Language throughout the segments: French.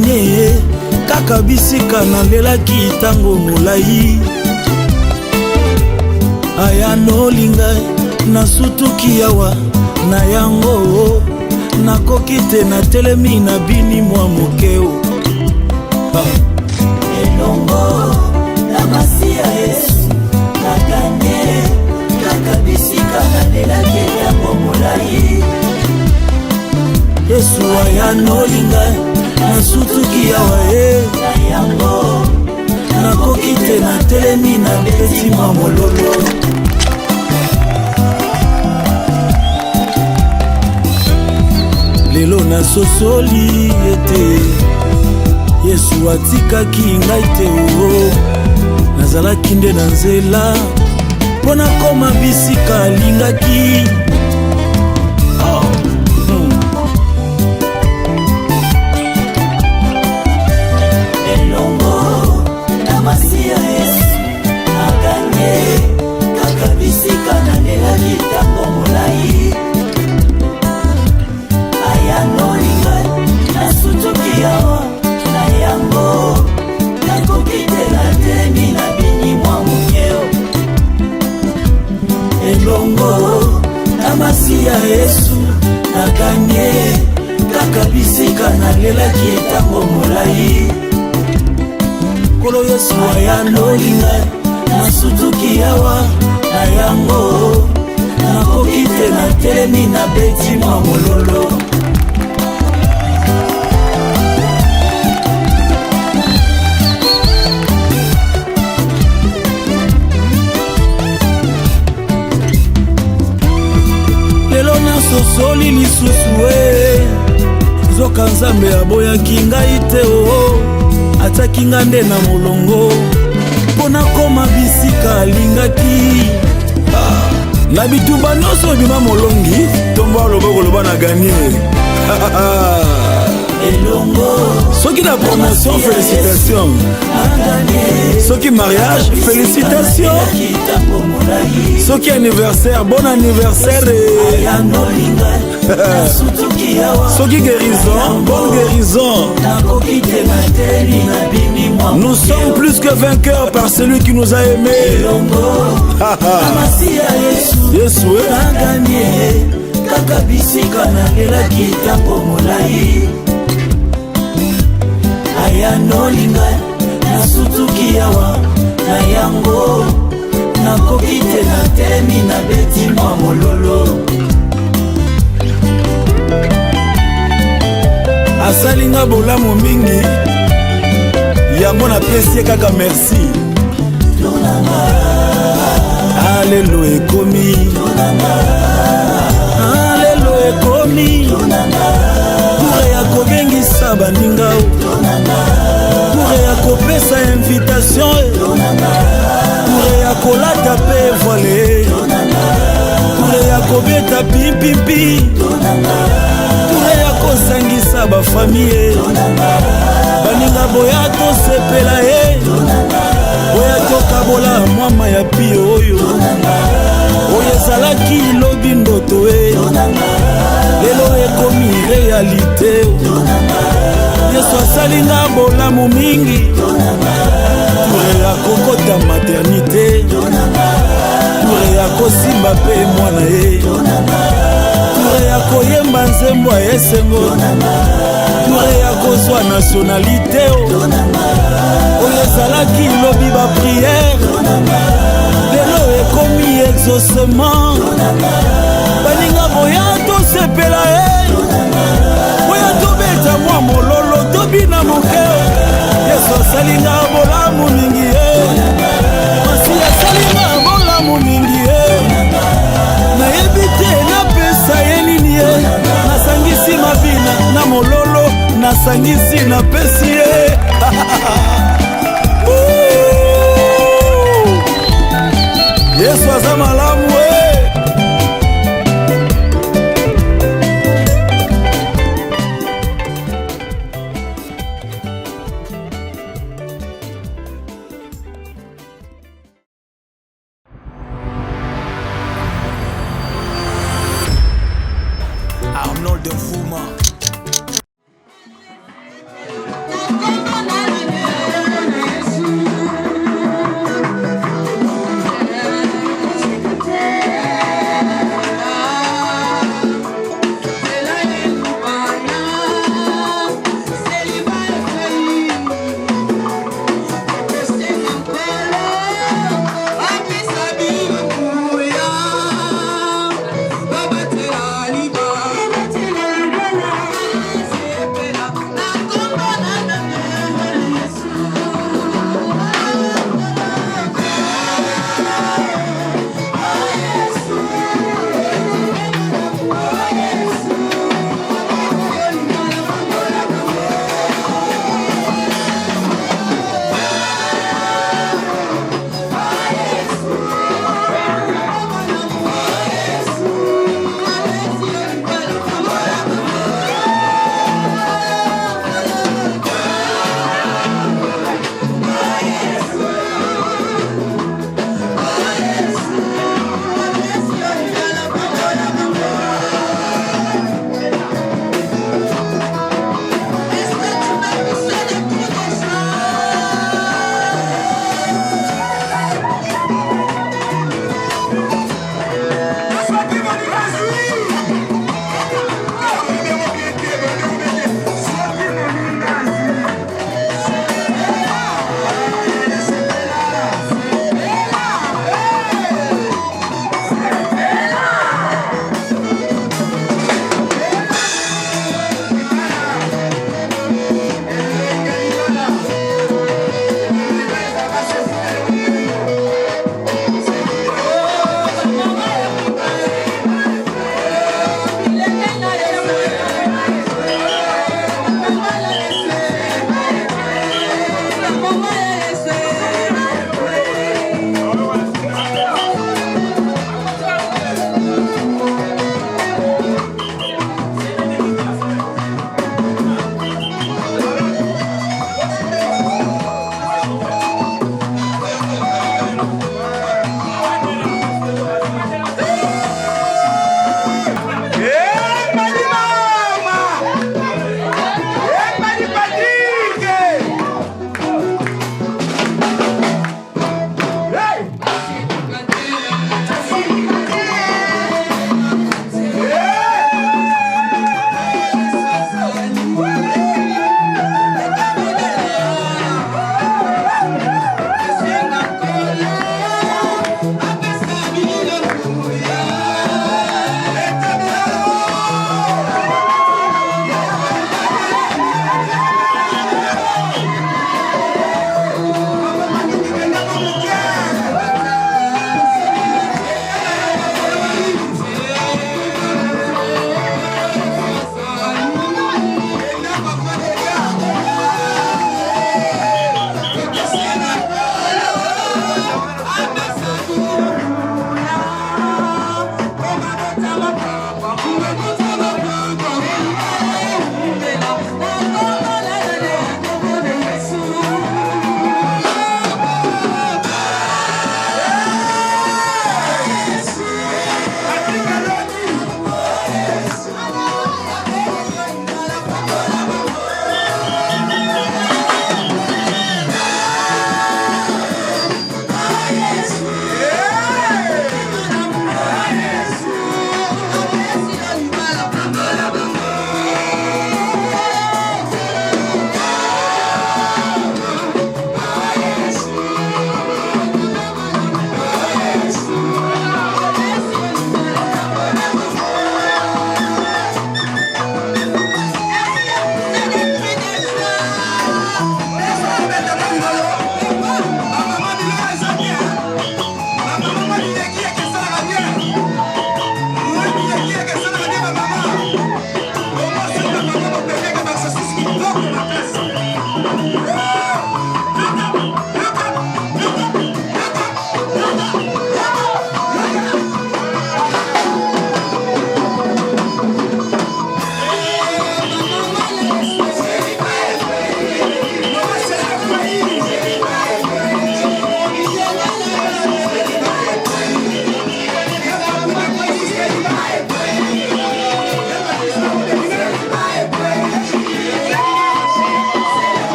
ganye kaka bisika nalelaki ntango molai. Aya nolinga nasutuki awa na yango nakoki te natelemi na bini mwa mokeo. Elongo na masi ya Yesu naganye kaka bisika nalelaki ntango molai. Yesu aya nolinga nasutuki awa na yango nakoki te natelemi na beti mwa mololo. Lelo nasosoli ete Yesu atikaki ngai te o. Nazalaki nde na nzela mpo nakoma bisika alingaki. Elongo na masi ya Yesu naganye kaka bisika nalelaki ntango molai. Aya nolinga nasutuki awa na yango nakoki te natelemi na bini mwa mokeo. Elongo na masi ya Yesu naganye kaka bisika nalelaki ntango molai. Kolo Yesu aya nolinga nasutuki awa na yango nakoki te natelemi na beti mwa mololo. Lelo nasosoli lisusu zoka Nzambe aboyaki ngai te o. Ataki nga nde na molongo mpo nakoma bisika alingaki. Na bitumba nyonso ebima molongi tombo loboko loba na ganye. Elongo Soki na promotion félicitations, soki mariage félicitations, soki anniversaire bon anniversaire, soki guérison bonne guérison. Nous sommes plus que vainqueurs par celui qui nous a aimés. Yesu kaka bisika nalelaki ntango molai. Aya nolinga nasutuki awa na yango nakoki te natelemi na beti mwa mololo. asalinga bolamu mingi yango napesi ye kaka merci. Alelo ekomi, alelo ekomi, kure ya kobengisa baninga, kure ya kopesa invitation, kure ya kolata pe voile, kure ya kobeta pimpimpi, kure ya kosangisa bafamille. Baninga boya tosepela ye, boya tokabola mwama ya pio oyo oyo ezalaki lobi ndoto e lelo ekomi realite. Yesu asalinga bolamu mingi, ture ya kokota maternité, ture ya kosimba pe mwana ye, ture ya koyemba nzembo ya esengo, ture ya kozwa nationalité oyo ezalaki lobi ba prière lelo ekomi exaucement. Baninga boya tosepela ye, boya tobeta mwa mololo tobina mokeo. Yesu asalinga bolamu mingi ye, masi asalinga bolamu mingi ye. Nayebi te napesa ye nini ye, nasangisi mabina na mololo, nasangisi napesi ye. Yesu aza malamu we. Arnold de Fuma.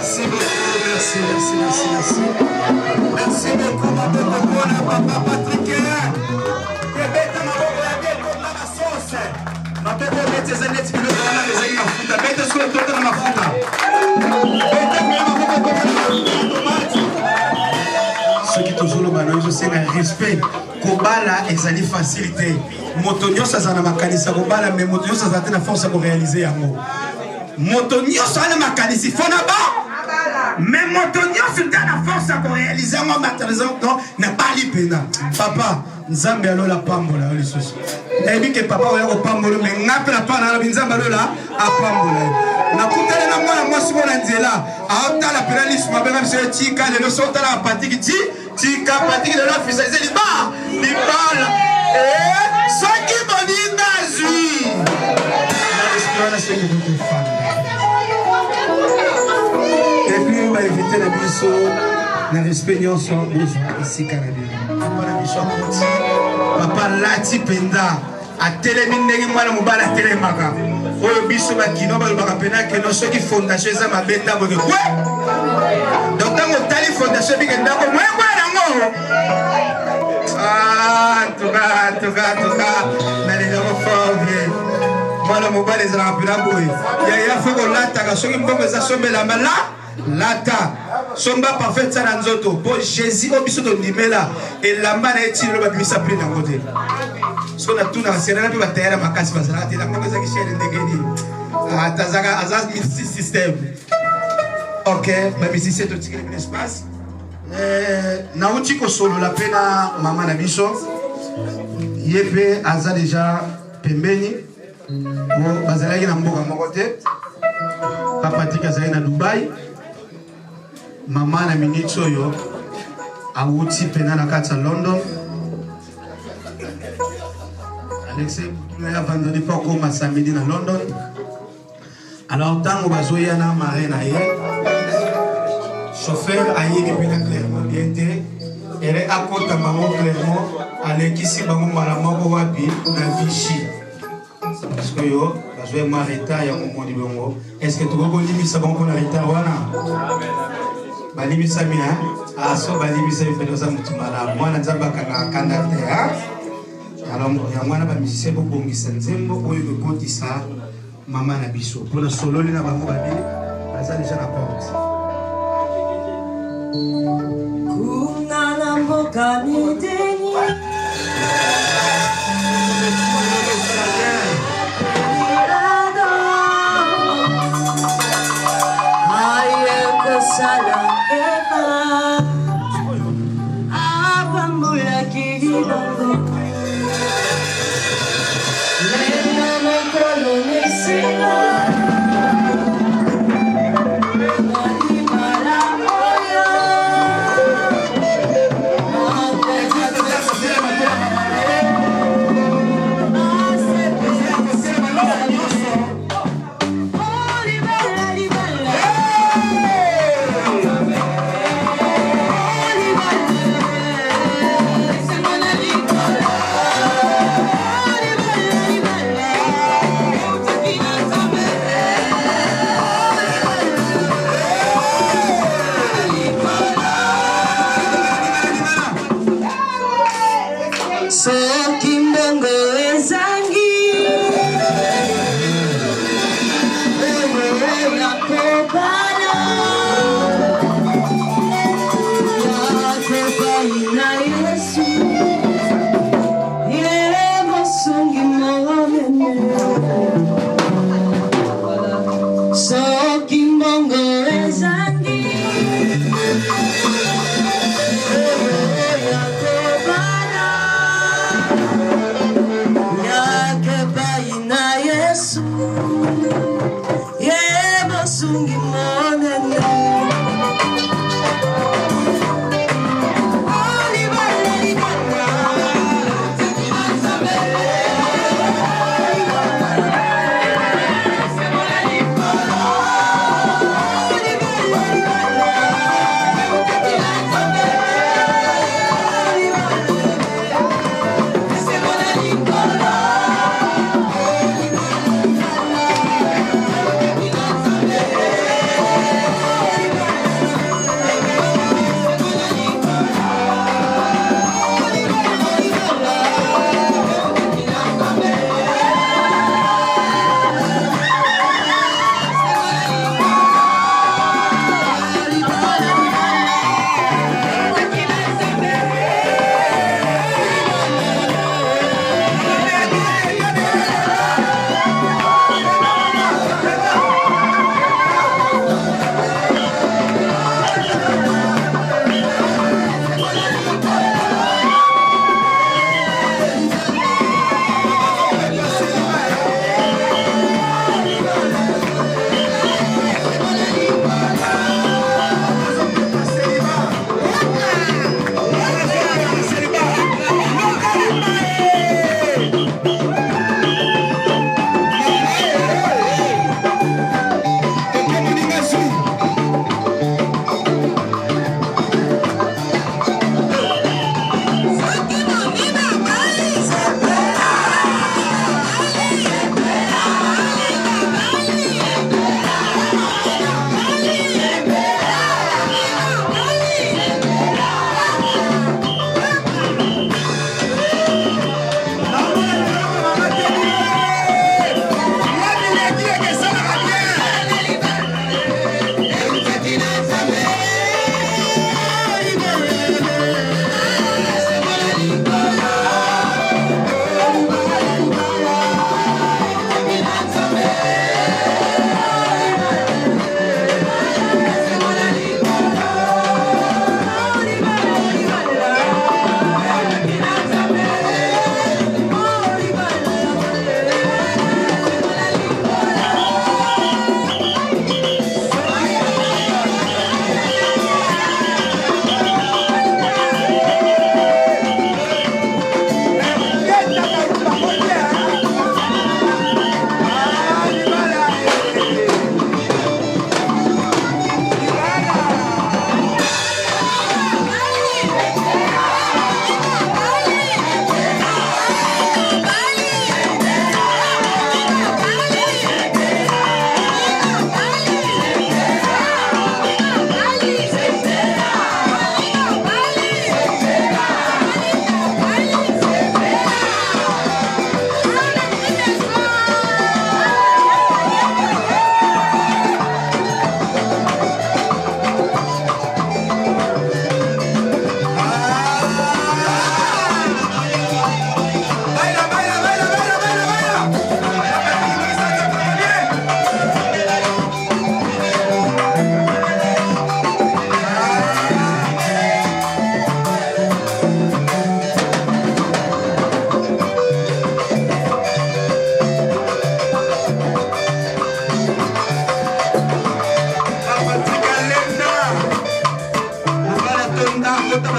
Merci beaucoup, merci. Merci beaucoup, ma belle papa Patrick. Ce qui toujours le ballon, c'est le respect. Kobala ezali facilité. Motonio ça na makanisa kobala mais motonio ça na force pour réaliser yango. Motonio ça na makanisi fona ba. Mais motonio ça na force pour réaliser yango matériellement non na pas li pena. Papa Nzambe alola pambola oli soso. Ebi ke papa oya ko pambola mais ngapela pa na Nzambe alola apambola. Na kutele na mwana mwasi mona nzela. Aota la pénaliste mabega monsieur Tika le sota la patiki ti Tika patiki de la fiscalité li ba. Li bala. Et ce qui me dit d'azui. La espérance c'est que vous femme. Et puis on va éviter la biso. Na respect nyonso ici Canada. Papa Lati Penda a telemi ndenge mwana mobala telemaka oyo biso bakino balobaka pena ke no soki fondation eza mabe ntango ke kwe donc ntango otali fondation bike ndako mwekwe nango tuka naleloko forbe mwana mobala ezalaka pena boye yaya fo kolataka soki mbongo eza sombelamba lata somba parfait sana nzoto po Jésus obiso to ndimela elamba na eti lo babimisa pri na ngote so na tuna serena pe batera makasi bazala te na ngombe za kishele ndegeni atazaka azaz system OK babisi seto tikele l'espace na uti ko solo la pena mama na biso yepe aza déjà pembeni bo bazala na mboka moko te papa tika za na Dubai. Maman na minute oyo awuti pena na kati London. Alexei na vendredi pas comme samedi na London. Alors tango bazoya na marraine na ye. Chauffeur ayebi pena clairement bien te. Elle a kota maman clairement alekisi bango mala moko wapi na Vichy. Parce que yo bazoya ma retard ya momo di bongo. Est-ce que tu go limisa bango na retard wana? Balibi samia aso balibi sa ifelo sa mutumala mwana nzamba kanga kanda te ha alors ya mwana ba misise bo bongisa nzembo oyo bekotisa mama na biso pona sololi na bango babi baza déjà na porte kuna na mboka miteni sala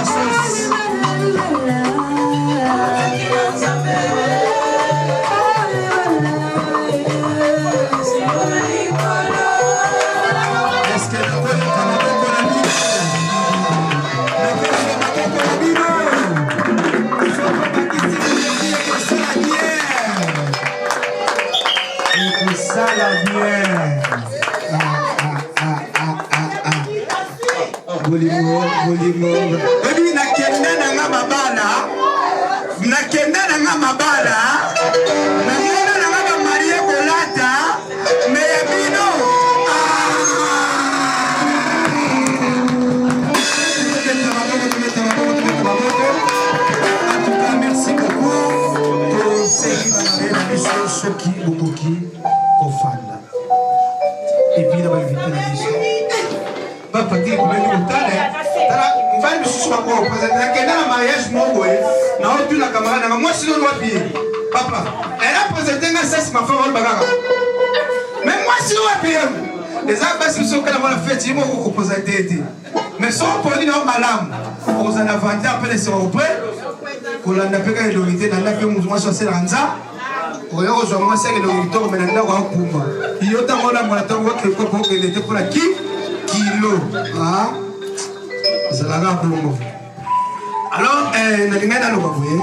sauce. Ebi nakenda na nga mabala nakenda na nga bamarie kolata me ya bino en tout cas merci beaucoup soki bokoki kofanda epi na balivite na biso bapatiki komemi kotala mvali misusu bakorepresente nakenda na mariage moko na otuna camarade nanga mwasi lolo wapi papa elle a présenté nga sasi mafama olo bakaka mais mwasi lo wapi eza basi biso okala mwana fete yimo okokopresente ete mais so poli na malamu okozala avantage mpe nesera opre kolanda mpe kaka elorité nanda mpe motu mwasi aselaka nza oya kozwa mwasi yaka elorité okomena ndako akumba yo ntango olambola ntango okende te mpona kilo ezalaka bongo alors nalingai naloba boye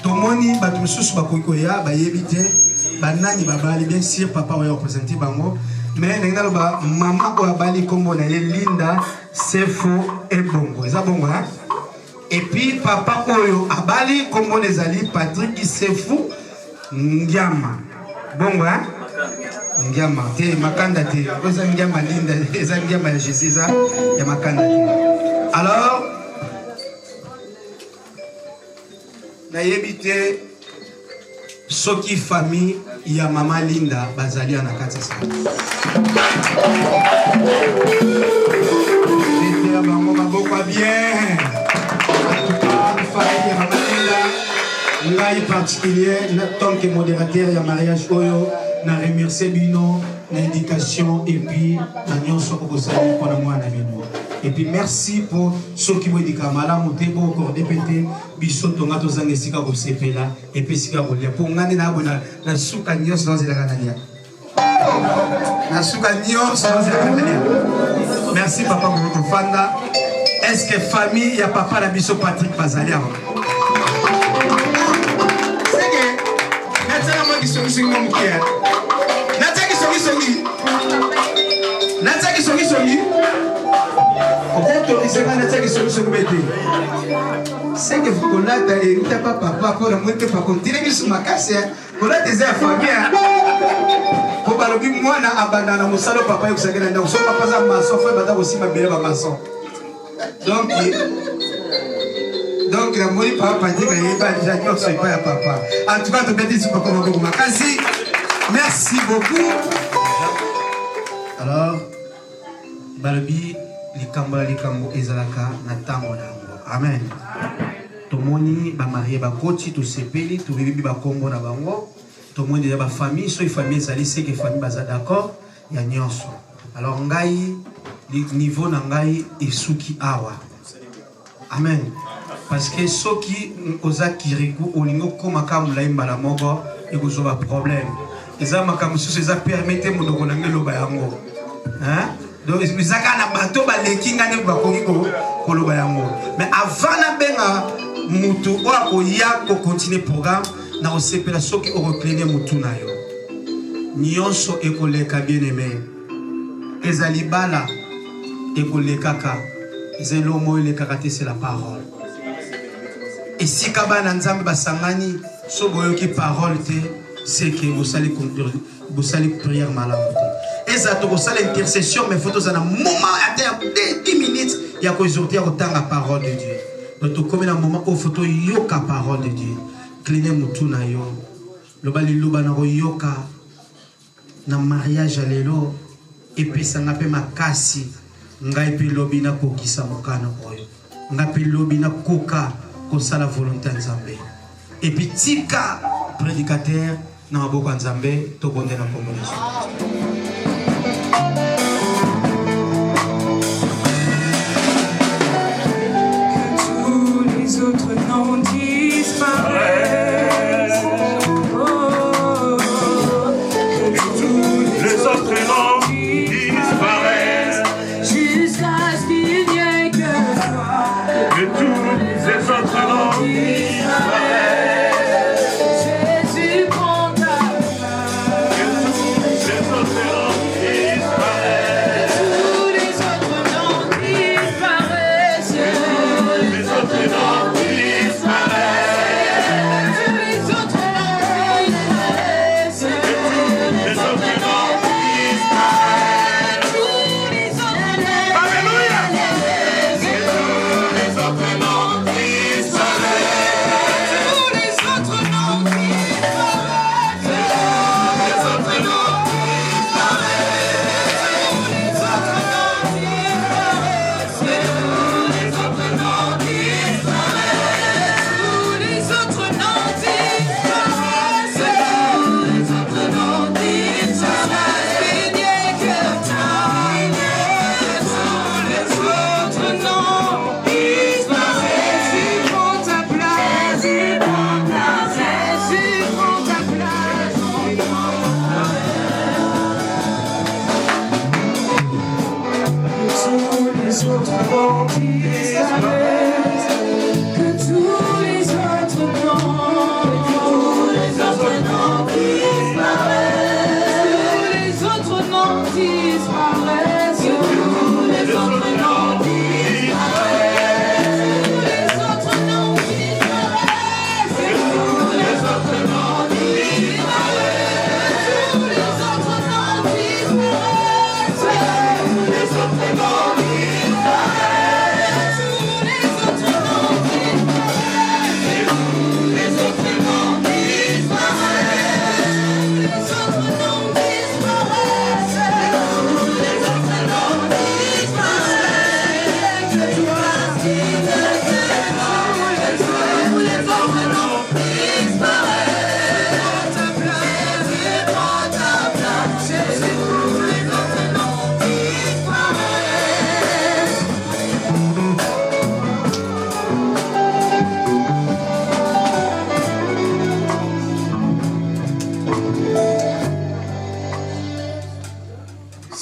tomoni bato mosusu bakoki koya bayebi te banani babali bien sûr papa oyo représente bango mais nalingai naloba mama oyo abali nkombo na ye Linda Sefo ebongo eza bongo et puis papa oyo abali nkombo na ezali Patrick Sefu Ngiama bongo Ngiama te makanda te oza Ngiama Linda eza Ngiama ya Jésus eza ya makanda te. Alors nayebi te soki famille ya mama Linda bazali na kati sa ete bango maboko bien en tout cas famille ya mama Linda ngai particulier na tant que modérateur ya mariage oyo na remercier bino na éducation et puis na nyonso okosali mpona mwana bino. Et puis merci pour ceux qui m'ont dit que malamu te bo accordé pété biso tonga to zanga sika ko sepela et puis sika ko lia pour ngane na bona na suka nyos dans la kanania na suka nyos dans la kanania. Merci papa pour votre fanda. Est-ce que famille ya papa la biso Patrick Bazalia c'est que nataka moi qui sont singo mkia nataka songi c'est que vous connaissez et pas papa pour la moitié pas continuer sur ma casse pour la des famille pour balobi moi na abandana musalo papa yo kusakela nda so papa za maso fa bata aussi ma bele ba maso donc la moni papa dit que il va déjà que c'est pas papa en tout cas tu peux dire sur papa beaucoup makasi merci beaucoup. Alors balobi likambo ezalaka na tango nango amen tomoni ba marié ba koti to sepeli to bibi ba kombo na bango tomoni déjà ba famille so famille ezali c'est que famille baza d'accord ya nyonso alors ngai niveau na ngai esuki awa amen parce que soki oza kiriku olingo koma kamula imbala moko ekozoba problème eza makambo susu eza permettre monoko na ngelo ba yango hein. Donc, ils ont un bateau, ils mais avant la benga, mutu oya continuer programme, na osepela soki recliner mutu na yo. Nyonso ekoleka bien aimé. Ezali bala ekolekaka. Ezelo mo elekaka te c'est la parole. Et si kabana nzambe basangani so boyoki parole te, c'est que vous allez prière malamu. Et ça te ressemble l'intercession, mais il faut que un moment à terme, 10 minutes, il y a que aujourd'hui autant la parole de Dieu. Donc, comme un moment où il faut que yoka parole de Dieu. Cligner mutu na yo. Le bali luba na yoka. Na mariage à l'élo. Et puis ça n'a pas ma kasi. Ngai pe lobi na kokisa mokana oyo. Ngai pe lobi na koka kosa la volonté nzambe. Et puis tika prédicateur na maboko nzambe to bonde na combinaison.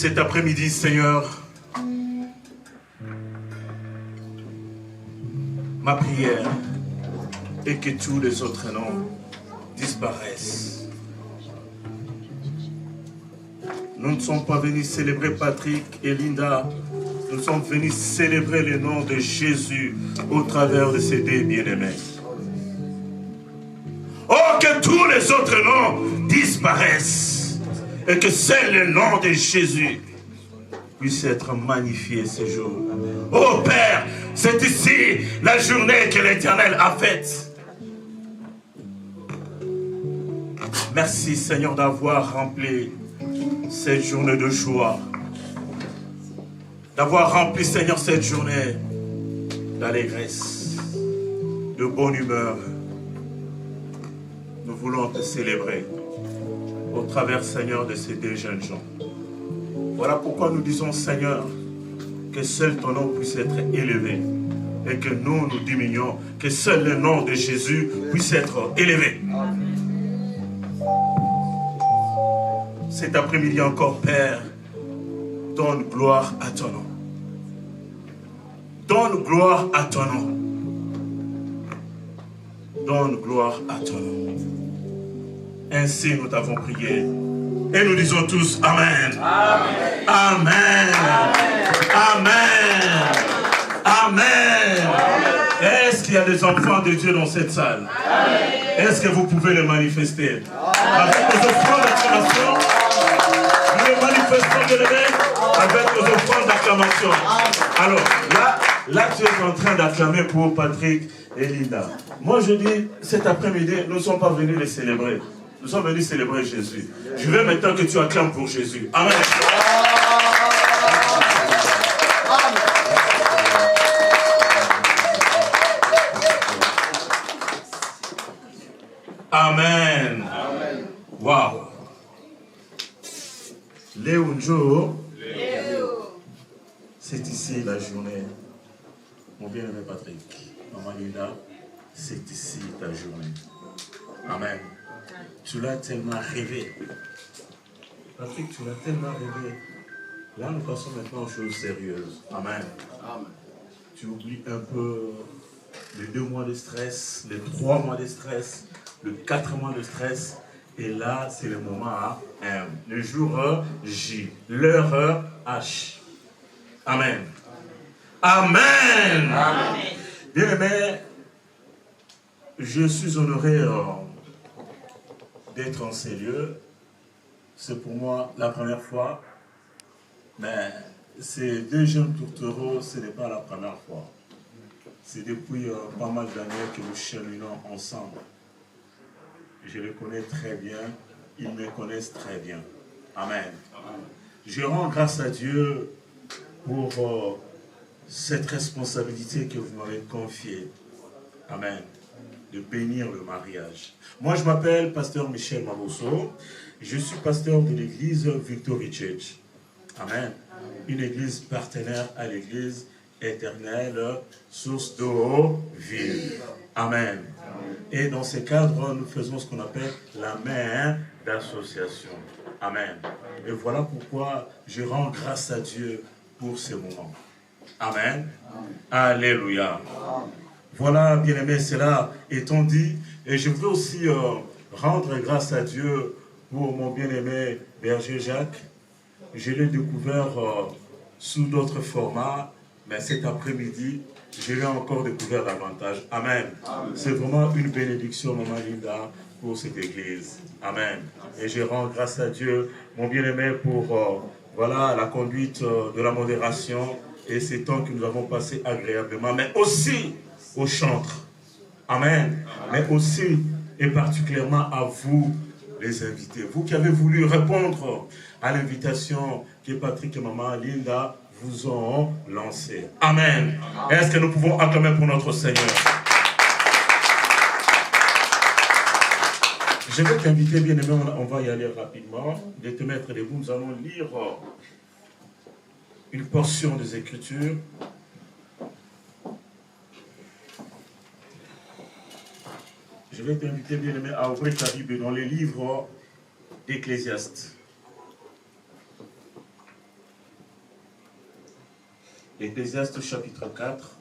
Cet après-midi, Seigneur, ma prière est que tous les autres noms disparaissent. Nous ne sommes pas venus célébrer Patrick et Linda, nous sommes venus célébrer le nom de Jésus au travers de ces deux bien-aimés. Oh, que tous les autres noms disparaissent et que seul le nom de Jésus puisse être magnifié ce jour. Oh Père, c'est ici la journée que l'Éternel a faite. Merci Seigneur d'avoir rempli cette journée de joie, d'avoir rempli Seigneur cette journée d'allégresse, de bonne humeur. Nous voulons te célébrer au travers, Seigneur, de ces deux jeunes gens. Voilà pourquoi nous disons, Seigneur, que seul ton nom puisse être élevé et que nous diminuons, que seul le nom de Jésus puisse être élevé. Cet après-midi encore, Père, donne gloire à ton nom. Donne gloire à ton nom. Donne gloire à ton nom. Ainsi nous t'avons prié. Et nous disons tous Amen. Amen. Amen. Amen. Amen. Est-ce qu'il y a des enfants de Dieu dans cette salle? Est-ce que vous pouvez les manifester? Avec nos offrandes d'acclamation, nous les manifestons de l'éveil avec nos offrandes d'acclamation. Alors, là tu es en train d'acclamer pour Patrick et Linda. Moi je dis, cet après-midi, nous ne sommes pas venus les célébrer. Nous sommes venus célébrer Jésus. Je veux maintenant que tu acclames pour Jésus. Amen. Amen. Wow. Léo Njo, c'est ici la journée. Mon bien-aimé Patrick, Maman Linda, c'est ici ta journée. Amen. Tu l'as tellement rêvé. Patrick, tu l'as tellement rêvé. Là, nous passons maintenant aux choses sérieuses. Amen. Amen. Tu oublies un peu les 2 mois de stress, les 3 mois de stress, les 4 mois de stress. Et là, c'est le moment M. Le jour J. L'heure H. Amen. Amen. Amen. Bien aimé, je suis honoré d'être en ces lieux. C'est pour moi la première fois, mais ces 2 jeunes tourtereaux, ce n'est pas la première fois. C'est depuis pas mal d'années que nous cheminons ensemble. Je les connais très bien, ils me connaissent très bien. Amen. Je rends grâce à Dieu pour cette responsabilité que vous m'avez confiée. Amen. De bénir le mariage. Moi, je m'appelle pasteur Michel Mabosso. Je suis pasteur de l'église Victory Church. Amen. Une église partenaire à l'église éternelle, source d'eau vive. Amen. Et dans ce cadre, nous faisons ce qu'on appelle la main d'association. Amen. Et voilà pourquoi je rends grâce à Dieu pour ce moment. Amen. Alléluia. Voilà, bien-aimés, cela étant dit, et je voudrais aussi rendre grâce à Dieu pour mon bien-aimé berger Jacques. Je l'ai découvert sous d'autres formats, mais cet après-midi, je l'ai encore découvert davantage. Amen. C'est vraiment une bénédiction, Maman Linda, pour cette église. Amen. Et je rends grâce à Dieu, mon bien-aimé, pour voilà, la conduite de la modération et ces temps que nous avons passés agréablement, mais aussi aux chantres. Amen. Mais aussi et particulièrement à vous, les invités. Vous qui avez voulu répondre à l'invitation que Patrick et Maman Linda vous ont lancée. Amen. Est-ce que nous pouvons acclamer pour notre Seigneur? Je vais t'inviter, bien-aimé, on va y aller rapidement, de te mettre debout. Nous allons lire une portion des Écritures. Je vais t'inviter, bien-aimé, à ouvrir ta Bible dans les livres d'Ecclésiaste. Ecclésiaste chapitre 4.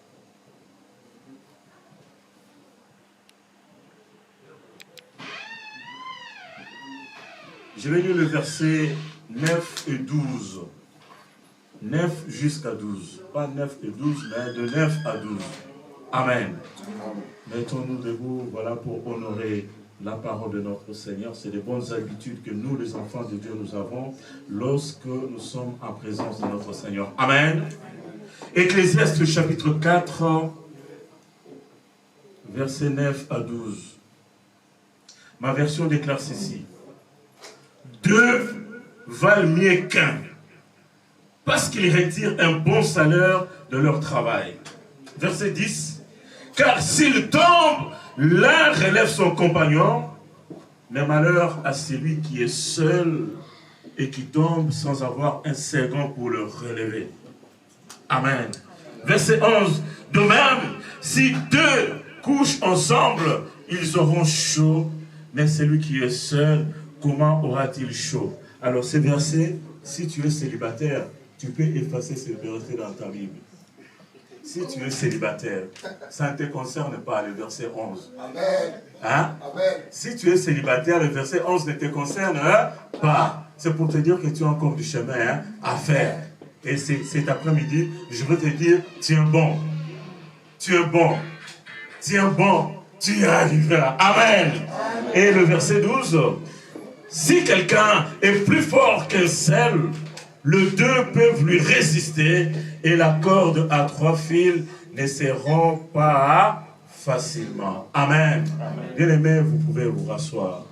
Je vais lire le verset 9 et 12. 9 jusqu'à 12. Pas 9 et 12, mais de 9 à 12. Amen. Mettons-nous debout, voilà, pour honorer la parole de notre Seigneur. C'est des bonnes habitudes que nous, les enfants de Dieu, nous avons lorsque nous sommes en présence de notre Seigneur. Amen. Ecclésiaste chapitre 4, versets 9 à 12. Ma version déclare ceci. Deux valent mieux qu'un, parce qu'ils retirent un bon salaire de leur travail. Verset 10. Car s'il tombe, l'un relève son compagnon, mais malheur à celui qui est seul et qui tombe sans avoir un second pour le relever. Amen. Verset 11. De même, si deux couchent ensemble, ils auront chaud, mais celui qui est seul, comment aura-t-il chaud? Alors, ces versets, si tu es célibataire, tu peux effacer ces versets dans ta Bible. Si tu es célibataire, ça ne te concerne pas, le verset 11. Amen. Hein? Amen. Si tu es célibataire, le verset 11 ne te concerne pas. C'est pour te dire que tu as encore du chemin à faire. Et cet après-midi, je veux te dire, tiens bon. Tiens bon. Tiens bon. Tu y arriveras. Amen. Et le verset 12. Si quelqu'un est plus fort qu'un seul, les deux peuvent lui résister et la corde à 3 fils ne se rompt pas facilement. Amen. Bien-aimés, vous pouvez vous rasseoir.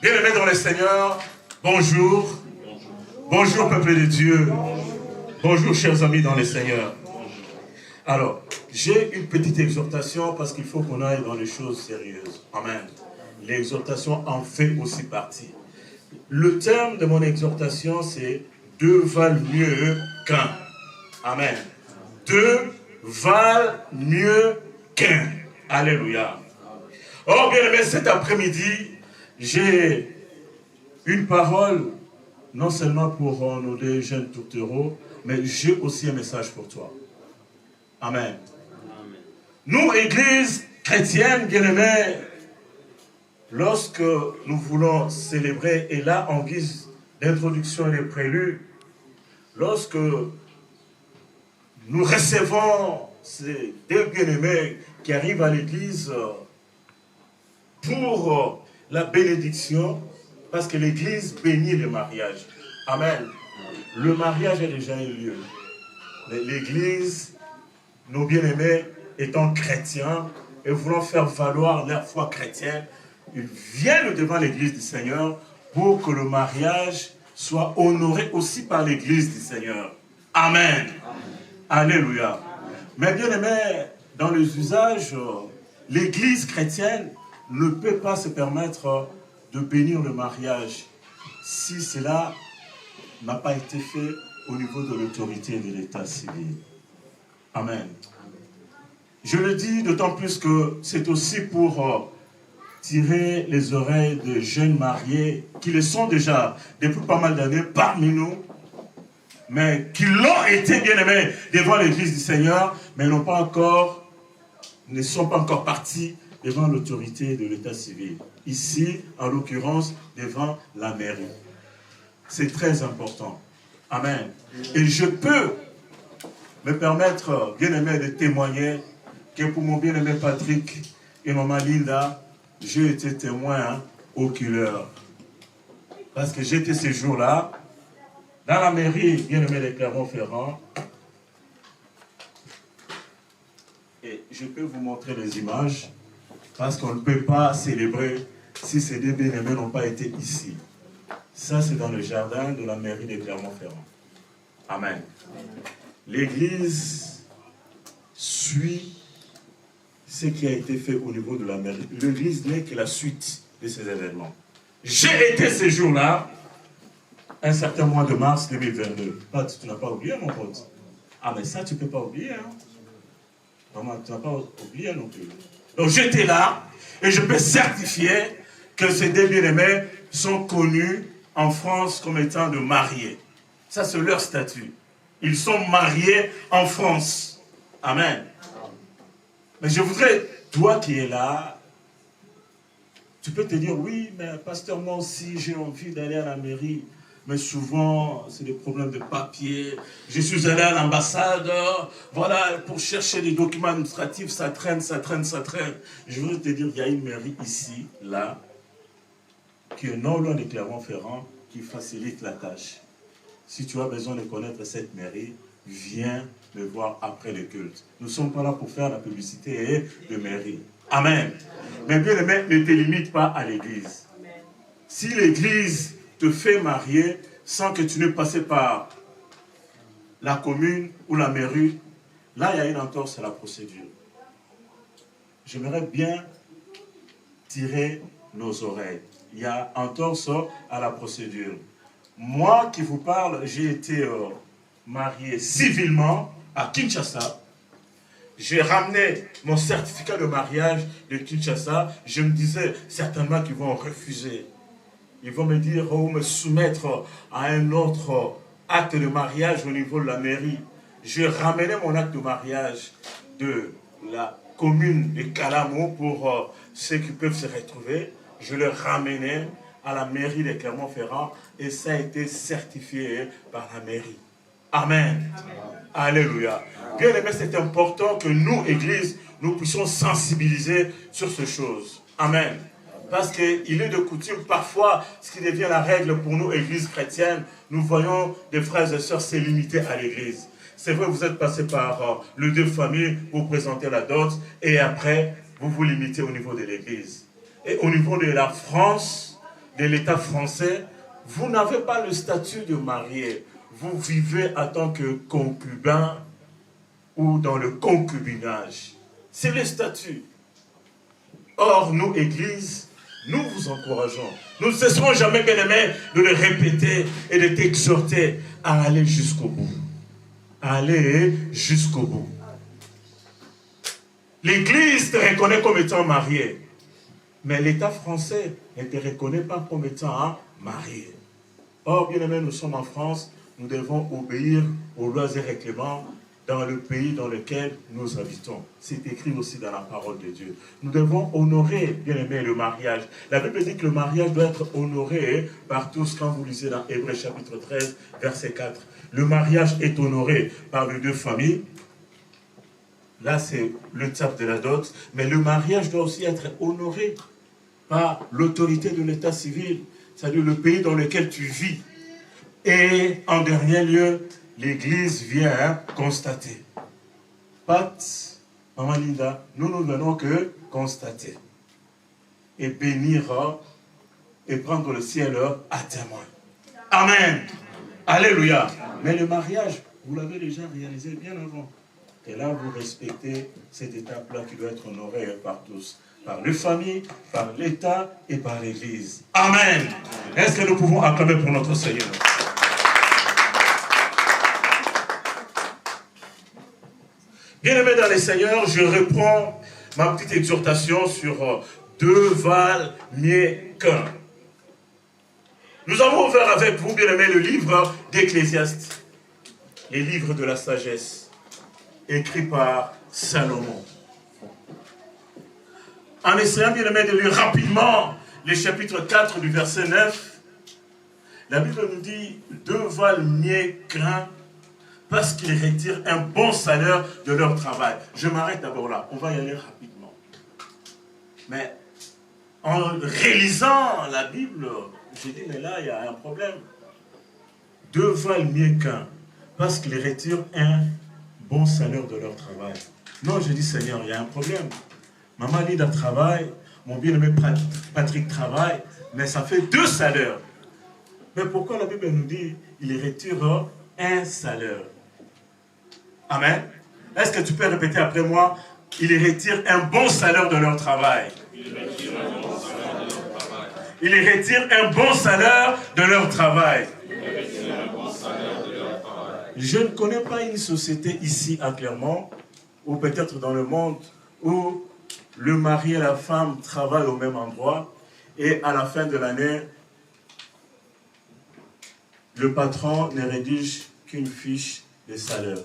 Bien-aimés dans le Seigneur, bonjour. Bonjour, peuple de Dieu. Bonjour, chers amis dans le Seigneur. Alors, j'ai une petite exhortation parce qu'il faut qu'on aille dans les choses sérieuses. Amen. L'exhortation en fait aussi partie. Le terme de mon exhortation, c'est « deux valent mieux qu'un ». Amen. Deux valent mieux qu'un. Alléluia. Oh, bien-aimé, cet après-midi, j'ai une parole, non seulement pour nos deux jeunes tourtereaux, mais j'ai aussi un message pour toi. Amen. Nous, Église chrétienne, bien-aimés, lorsque nous voulons célébrer, et là, en guise d'introduction et de prélude, lorsque nous recevons ces deux bien-aimés qui arrivent à l'Église pour la bénédiction, parce que l'Église bénit le mariage. Amen. Le mariage a déjà eu lieu. Mais l'Église, nos bien-aimés, étant chrétiens et voulant faire valoir leur foi chrétienne, ils viennent devant l'Église du Seigneur pour que le mariage soit honoré aussi par l'Église du Seigneur. Amen. Alléluia. Mais bien-aimés, dans les usages, l'Église chrétienne ne peut pas se permettre de bénir le mariage si cela n'a pas été fait au niveau de l'autorité de l'état civil. Amen. Je le dis d'autant plus que c'est aussi pour tirer les oreilles de jeunes mariés qui le sont déjà depuis pas mal d'années parmi nous, mais qui l'ont été bien aimés devant l'église du Seigneur, mais ne sont pas encore partis devant l'autorité de l'état civil. Ici, en l'occurrence, devant la mairie. C'est très important. Amen. Et je peux me permettre, bien aimé, de témoigner que pour mon bien aimé Patrick et maman Linda, j'ai été témoin oculaire. Parce que j'étais ces jours-là, dans la mairie, bien aimé de Clermont-Ferrand, et je peux vous montrer les images, parce qu'on ne peut pas célébrer si ces deux bien-aimés n'ont pas été ici. Ça, c'est dans le jardin de la mairie de Clermont-Ferrand. Amen. L'église suit ce qui a été fait au niveau de la mairie. L'église n'est que la suite de ces événements. J'ai été ces jours-là, un certain mois de mars 2022. Tu n'as pas oublié, mon pote? Ah, mais ça, tu ne peux pas oublier. Hein? Vraiment, tu n'as pas oublié non plus. Donc, j'étais là, et je peux certifier que ces deux bien-aimés sont connus en France comme étant de mariés. Ça, c'est leur statut. Ils sont mariés en France. Amen. Mais je voudrais, toi qui es là, tu peux te dire, oui, mais pasteur, moi aussi, j'ai envie d'aller à la mairie. Mais souvent, c'est des problèmes de papier. Je suis allé à l'ambassade, voilà, pour chercher des documents administratifs, ça traîne, ça traîne, ça traîne. Je voudrais te dire, il y a une mairie ici, là, qui est non loin de Clermont-Ferrand, qui facilite la tâche. Si tu as besoin de connaître cette mairie, viens me voir après le culte. Nous ne sommes pas là pour faire la publicité de mairie. Amen. Mais bien aimé, ne te limite pas à l'église. Si l'église te fait marier sans que tu ne passes par la commune ou la mairie, là, il y a une entorse à la procédure. J'aimerais bien tirer nos oreilles. Il y a entorse à la procédure. Moi qui vous parle, j'ai été marié civilement à Kinshasa. J'ai ramené mon certificat de mariage de Kinshasa. Je me disais certainement qu'ils vont refuser. Ils vont me dire ou me soumettre à un autre acte de mariage au niveau de la mairie. J'ai ramené mon acte de mariage de la commune de Calamo pour ceux qui peuvent se retrouver. Je le ramenais à la mairie de Clermont-Ferrand et ça a été certifié par la mairie. Amen. Amen. Alléluia. Bien aimé, c'est important que nous, Église, nous puissions sensibiliser sur ces choses. Amen. Parce qu'il est de coutume, parfois, ce qui devient la règle pour nous, Église chrétienne, nous voyons des frères et sœurs se limiter à l'Église. C'est vrai, vous êtes passé par le deux familles, vous présentez la dot, et après, vous vous limitez au niveau de l'Église. Et au niveau de la France, de l'État français, vous n'avez pas le statut de marié. Vous vivez en tant que concubin ou dans le concubinage. C'est le statut. Or, nous, Église, nous vous encourageons. Nous ne cesserons jamais, bien-aimés, de le répéter et de t'exhorter à aller jusqu'au bout. À aller jusqu'au bout. L'Église te reconnaît comme étant marié. Mais l'État français ne te reconnaît pas comme étant marié. Or, bien-aimés, nous sommes en France. Nous devons obéir aux lois et règlements dans le pays dans lequel nous habitons. C'est écrit aussi dans la parole de Dieu. Nous devons honorer, bien aimé, le mariage. La Bible dit que le mariage doit être honoré par tous quand vous lisez dans Hébreux chapitre 13, verset 4. Le mariage est honoré par les deux familles. Là, c'est l'étape de la dot. Mais le mariage doit aussi être honoré par l'autorité de l'état civil, c'est-à-dire le pays dans lequel tu vis. Et en dernier lieu, l'Église vient constater. Pat, maman Linda, nous ne venons que constater. Et bénir et prendre le ciel à témoin. Amen. Alléluia. Mais le mariage, vous l'avez déjà réalisé bien avant. Et là, vous respectez cette étape-là qui doit être honorée par tous. Par les familles, par l'État et par l'Église. Amen. Est-ce que nous pouvons acclamer pour notre Seigneur? Bien-aimés dans les Seigneurs, je reprends ma petite exhortation sur deux valent mieux qu'un. Nous avons ouvert avec vous, bien-aimés, le livre d'Ecclésiaste, les livres de la sagesse, écrit par Salomon. En essayant, bien-aimés, de lire rapidement les chapitres 4 du verset 9, la Bible nous dit « Deux valent mieux qu'un parce qu'ils retirent un bon salaire de leur travail. » Je m'arrête d'abord là, on va y aller rapidement. Mais en réalisant la Bible, j'ai dit, mais là, il y a un problème. Deux valent mieux qu'un, parce qu'ils retirent un bon salaire de leur travail. Non, j'ai dit, Seigneur, il y a un problème. Maman Linda travaille, mon bien-aimé Patrick travaille, mais ça fait deux salaires. Mais pourquoi la Bible nous dit, ils retirent un salaire? Amen. Est-ce que tu peux répéter après moi? Ils retirent un bon salaire de leur travail. Ils retirent un bon salaire de leur travail. Je ne connais pas une société ici à Clermont, ou peut-être dans le monde, où le mari et la femme travaillent au même endroit, et à la fin de l'année, le patron ne rédige qu'une fiche de salaire.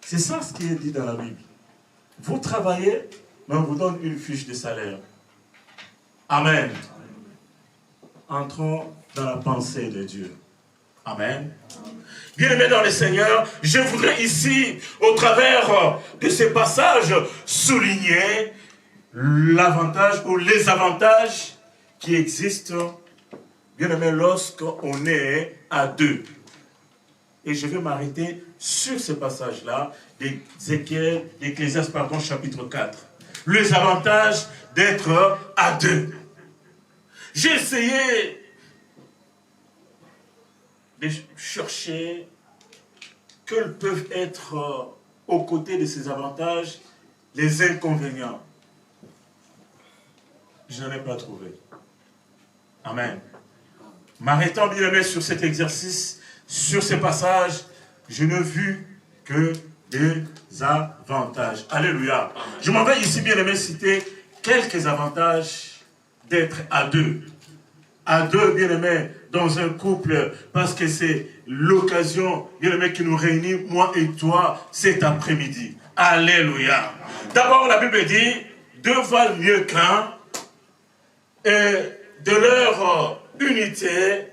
C'est ça ce qui est dit dans la Bible. Vous travaillez, mais on vous donne une fiche de salaire. Amen. Entrons dans la pensée de Dieu. Amen. Bien-aimés dans le Seigneur, je voudrais ici, au travers de ces passages, souligner l'avantage ou les avantages qui existent, bien-aimés, lorsqu'on est à deux. Et je vais m'arrêter sur ce passage-là, d'Ecclésiaste, chapitre 4. Les avantages d'être à deux. J'ai essayé de chercher quels peuvent être aux côtés de ces avantages les inconvénients. Je n'en ai pas trouvé. Amen. M'arrêtant bien aimé sur cet exercice, sur ces passages, je n'ai vu que des avantages. Alléluia. Je m'en vais ici bien aimé citer quelques avantages d'être à deux. À deux, bien aimé, dans un couple, parce que c'est l'occasion, bien aimé, qui nous réunit, moi et toi, cet après-midi. Alléluia. D'abord, la Bible dit, deux valent mieux qu'un, et de leur unité,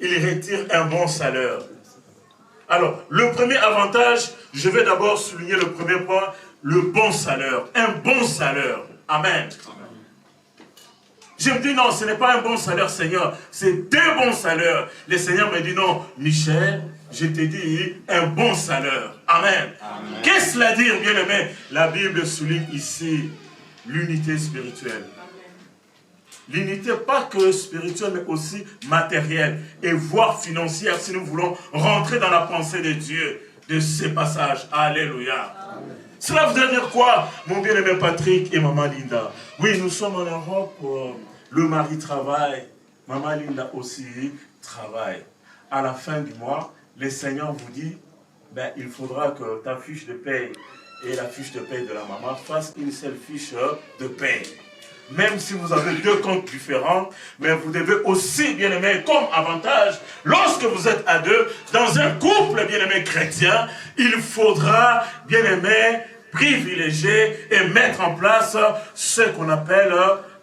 ils retirent un bon salaire. Alors, le premier avantage, je vais d'abord souligner le premier point, le bon salaire. Un bon salaire. Amen. Je me dis non, ce n'est pas un bon salaire, Seigneur, c'est deux bons salaires. Le Seigneur me dit non, Michel, je te dis un bon salaire. Amen. Qu'est-ce que cela dire, bien aimé? La Bible souligne ici l'unité spirituelle. L'unité pas que spirituelle, mais aussi matérielle et voire financière, si nous voulons rentrer dans la pensée de Dieu de ces passages. Alléluia. Amen. Cela voudrait dire quoi, mon bien-aimé Patrick et maman Linda? Oui, nous sommes en Europe, le mari travaille, maman Linda aussi travaille. À la fin du mois, le Seigneur vous dit, ben, il faudra que ta fiche de paye et la fiche de paye de la maman fassent une seule fiche de paye. Même si vous avez deux comptes différents, mais vous devez aussi, bien aimé, comme avantage, lorsque vous êtes à deux, dans un couple, bien aimé chrétien, il faudra, bien aimé, privilégier et mettre en place ce qu'on appelle,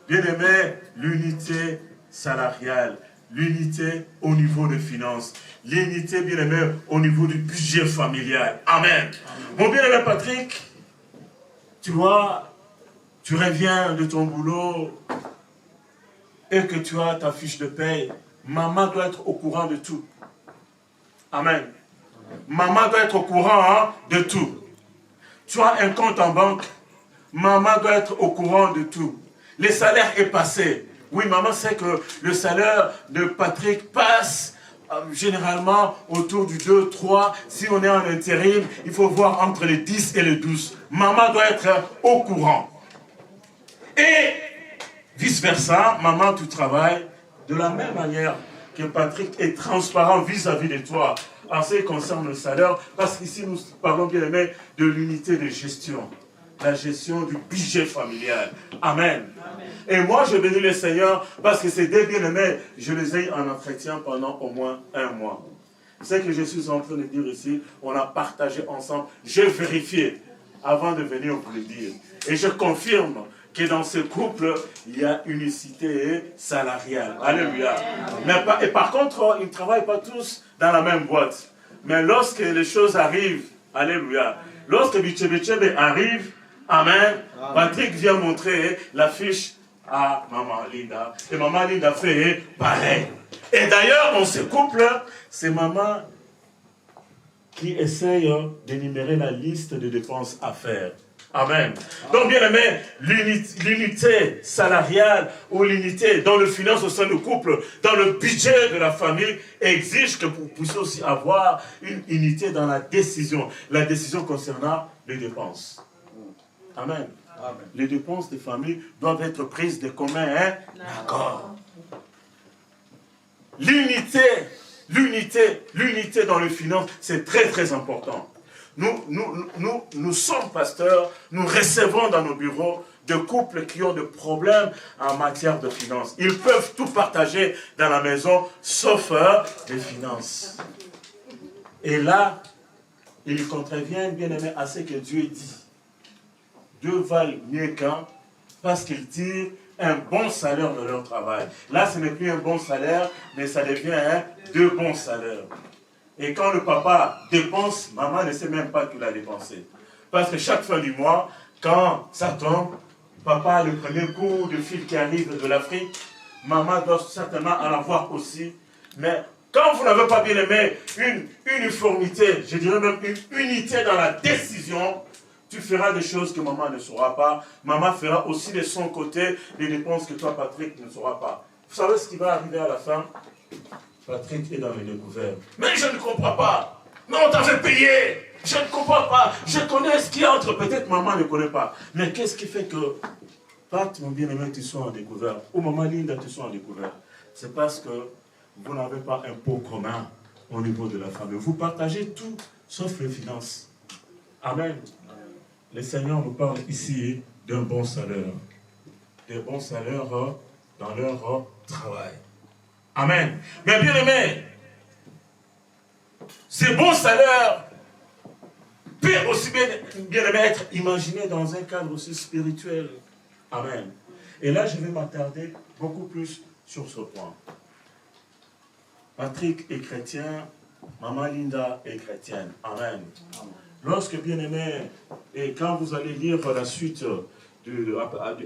bien aimé, l'unité salariale, l'unité au niveau des finances, l'unité, bien aimé, au niveau du budget familial. Amen. Mon bien aimé Patrick, tu vois, tu reviens de ton boulot et que tu as ta fiche de paye, maman doit être au courant de tout. Amen. Maman doit être au courant de tout. Tu as un compte en banque, maman doit être au courant de tout. Le salaire est passé. Oui, maman sait que le salaire de Patrick passe généralement autour du 2, 3. Si on est en intérim, il faut voir entre les 10 et les 12. Maman doit être au courant. Et vice-versa, maman, tu travailles de la même manière que Patrick est transparent vis-à-vis de toi en ce qui concerne le salaire, parce qu'ici nous parlons bien aimé de l'unité de gestion, la gestion du budget familial. Amen. Et moi je bénis le Seigneur parce que ces deux bien-aimés, je les ai en entretien pendant au moins 1 mois. Ce que je suis en train de dire ici, on a partagé ensemble, j'ai vérifié avant de venir vous le dire. Et je confirme que dans ce couple, il y a unicité salariale. Alléluia. Et par contre, ils ne travaillent pas tous dans la même boîte. Mais lorsque les choses arrivent, alléluia, lorsque Bichebe arrive, amen, Patrick vient montrer l'affiche à Maman Linda. Et Maman Linda fait pareil. Et d'ailleurs, dans ce couple, c'est Maman qui essaye d'énumérer la liste de dépenses à faire. Amen. Donc, bien aimé, l'unité salariale ou l'unité dans le finance au sein du couple, dans le budget de la famille, exige que vous puissiez aussi avoir une unité dans la décision concernant les dépenses. Amen. Amen. Les dépenses des familles doivent être prises de commun accord. L'unité dans le finance, c'est très très important. Nous sommes pasteurs, nous recevons dans nos bureaux de couples qui ont des problèmes en matière de finances. Ils peuvent tout partager dans la maison, sauf les finances. Et là, ils contreviennent, bien aimé, à ce que Dieu dit. Deux valent mieux qu'un, parce qu'ils tirent un bon salaire de leur travail. Là, ce n'est plus un bon salaire, mais ça devient 2 bons salaires. Et quand le papa dépense, maman ne sait même pas qu'il a dépensé. Parce que chaque fin du mois, quand ça tombe, papa a le premier coup de fil qui arrive de l'Afrique, maman doit certainement en avoir aussi. Mais quand vous n'avez pas bien aimé une uniformité, je dirais même une unité dans la décision, tu feras des choses que maman ne saura pas. Maman fera aussi de son côté des dépenses que toi, Patrick, ne sauras pas. Vous savez ce qui va arriver à la fin? Patrick est dans les découvertes. Mais je ne comprends pas. Mais on t'avait payé. Je ne comprends pas. Je connais ce qu'il y a entre. Peut-être maman ne connaît pas. Mais qu'est-ce qui fait que Pat, mon bien-aimé, tu sois en découverte, ou maman Linda, tu sois en découverte? C'est parce que vous n'avez pas un pot commun au niveau de la famille. Vous partagez tout, sauf les finances. Amen. Le Seigneur nous parle ici d'un bon salaire. Des bons salaires dans leur travail. Amen. Mais bien aimé, ces bons salaires peuvent aussi bien aimé être imaginés dans un cadre aussi spirituel. Amen. Et là, je vais m'attarder beaucoup plus sur ce point. Patrick est chrétien, maman Linda est chrétienne. Amen. Lorsque bien aimé, et quand vous allez lire la suite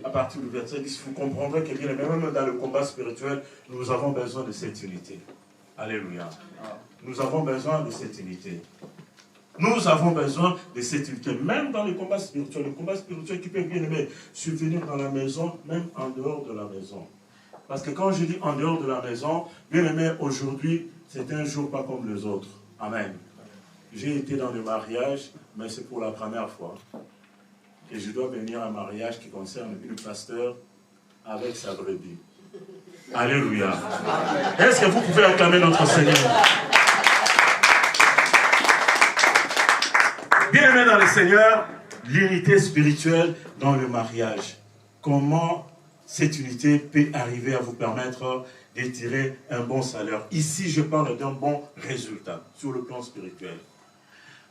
à partir du verset 10, vous comprendrez que bien aimé, même dans le combat spirituel, nous avons besoin de cette unité. Alléluia. Nous avons besoin de cette unité. Nous avons besoin de cette unité. Même dans le combat spirituel qui peut bien aimé subvenir dans la maison, même en dehors de la maison. Parce que quand je dis en dehors de la maison, bien aimé, aujourd'hui, c'est un jour pas comme les autres. Amen. J'ai été dans le mariage, mais c'est pour la première fois. Et je dois venir à un mariage qui concerne une pasteur avec sa brebis. Alléluia. Est-ce que vous pouvez acclamer notre Seigneur? Bien aimé dans le Seigneur, l'unité spirituelle dans le mariage. Comment cette unité peut arriver à vous permettre de tirer un bon salaire? Ici, je parle d'un bon résultat sur le plan spirituel.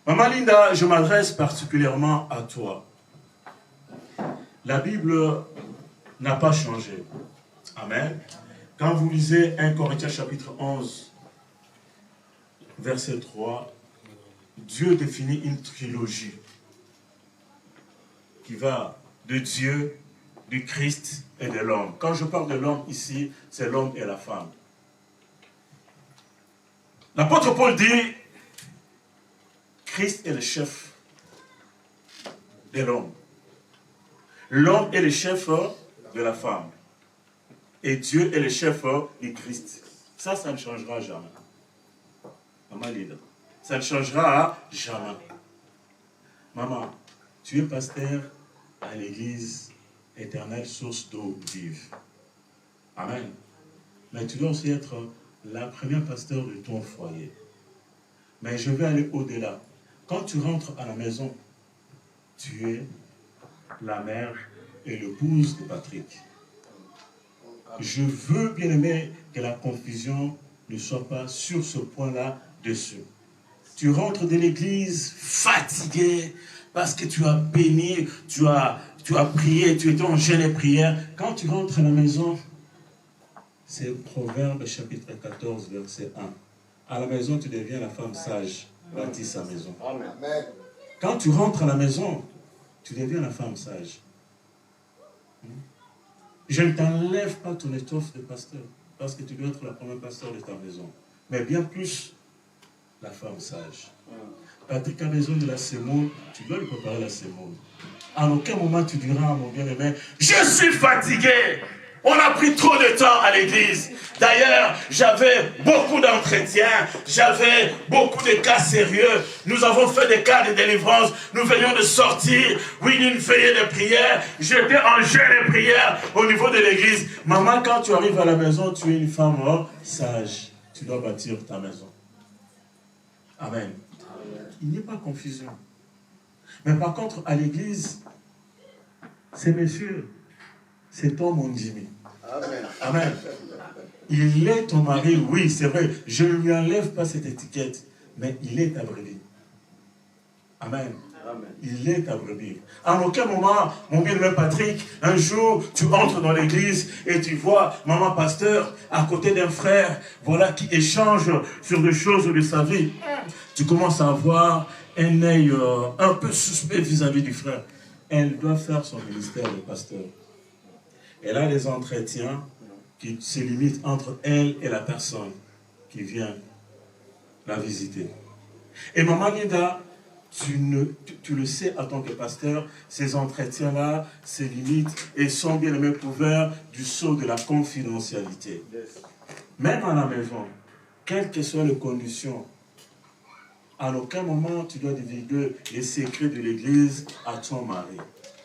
Maman Linda, je m'adresse particulièrement à toi. La Bible n'a pas changé. Amen. Quand vous lisez 1 Corinthiens chapitre 11, verset 3, Dieu définit une trilogie qui va de Dieu, du Christ et de l'homme. Quand je parle de l'homme ici, c'est l'homme et la femme. L'apôtre Paul dit, Christ est le chef de l'homme. L'homme est le chef de la femme. Et Dieu est le chef du Christ. Ça ne changera jamais. Maman Lida, ça ne changera jamais. Maman, tu es pasteur à l'église éternelle, source d'eau vive. Amen. Mais tu dois aussi être la première pasteur de ton foyer. Mais je vais aller au-delà. Quand tu rentres à la maison, tu es la mère et l'épouse de Patrick. Je veux, bien aimé, que la confusion ne soit pas sur ce point-là dessus. Tu rentres de l'église fatigué parce que tu as béni, tu as prié, tu étais en jeûne et prière. Quand tu rentres à la maison, c'est Proverbe chapitre 14, verset 1. À la maison, tu deviens la femme sage, bâtis sa maison. Amen. Quand tu rentres à la maison, tu deviens la femme sage. Je ne t'enlève pas ton étoffe de pasteur, parce que tu dois être la première pasteur de ta maison. Mais bien plus, la femme sage. Patrick a besoin de la semoule, tu dois lui préparer la semoule. À aucun moment tu diras à mon bien-aimé, je suis fatigué. On a pris trop de temps à l'église. D'ailleurs, j'avais beaucoup d'entretiens, j'avais beaucoup de cas sérieux. Nous avons fait des cas de délivrance. Nous venions de sortir, oui, d'une veillée de prière. J'étais en jeûne de prière au niveau de l'église. Maman, quand tu arrives à la maison, tu es une femme sage. Tu dois bâtir ta maison. Amen. Il n'y a pas de confusion. Mais par contre, à l'église, c'est monsieur, cet homme on dit. Amen. Amen. Il est ton mari, oui, c'est vrai. Je ne lui enlève pas cette étiquette, mais il est ta brebis. Amen. Amen. Il est ta brebis. En aucun moment, mon bien-aimé Patrick, un jour, tu entres dans l'église et tu vois maman pasteur à côté d'un frère, voilà, qui échange sur des choses de sa vie. Tu commences à avoir un œil un peu suspect vis-à-vis du frère. Elle doit faire son ministère de pasteur. Elle a des entretiens qui se limitent entre elle et la personne qui vient la visiter. Et maman Linda, tu le sais en tant que pasteur, ces entretiens-là se limitent et sont bien aimés couverts du sceau de la confidentialité. Même à la maison, quelles que soient les conditions, à aucun moment tu dois divulguer les secrets de l'église à ton mari.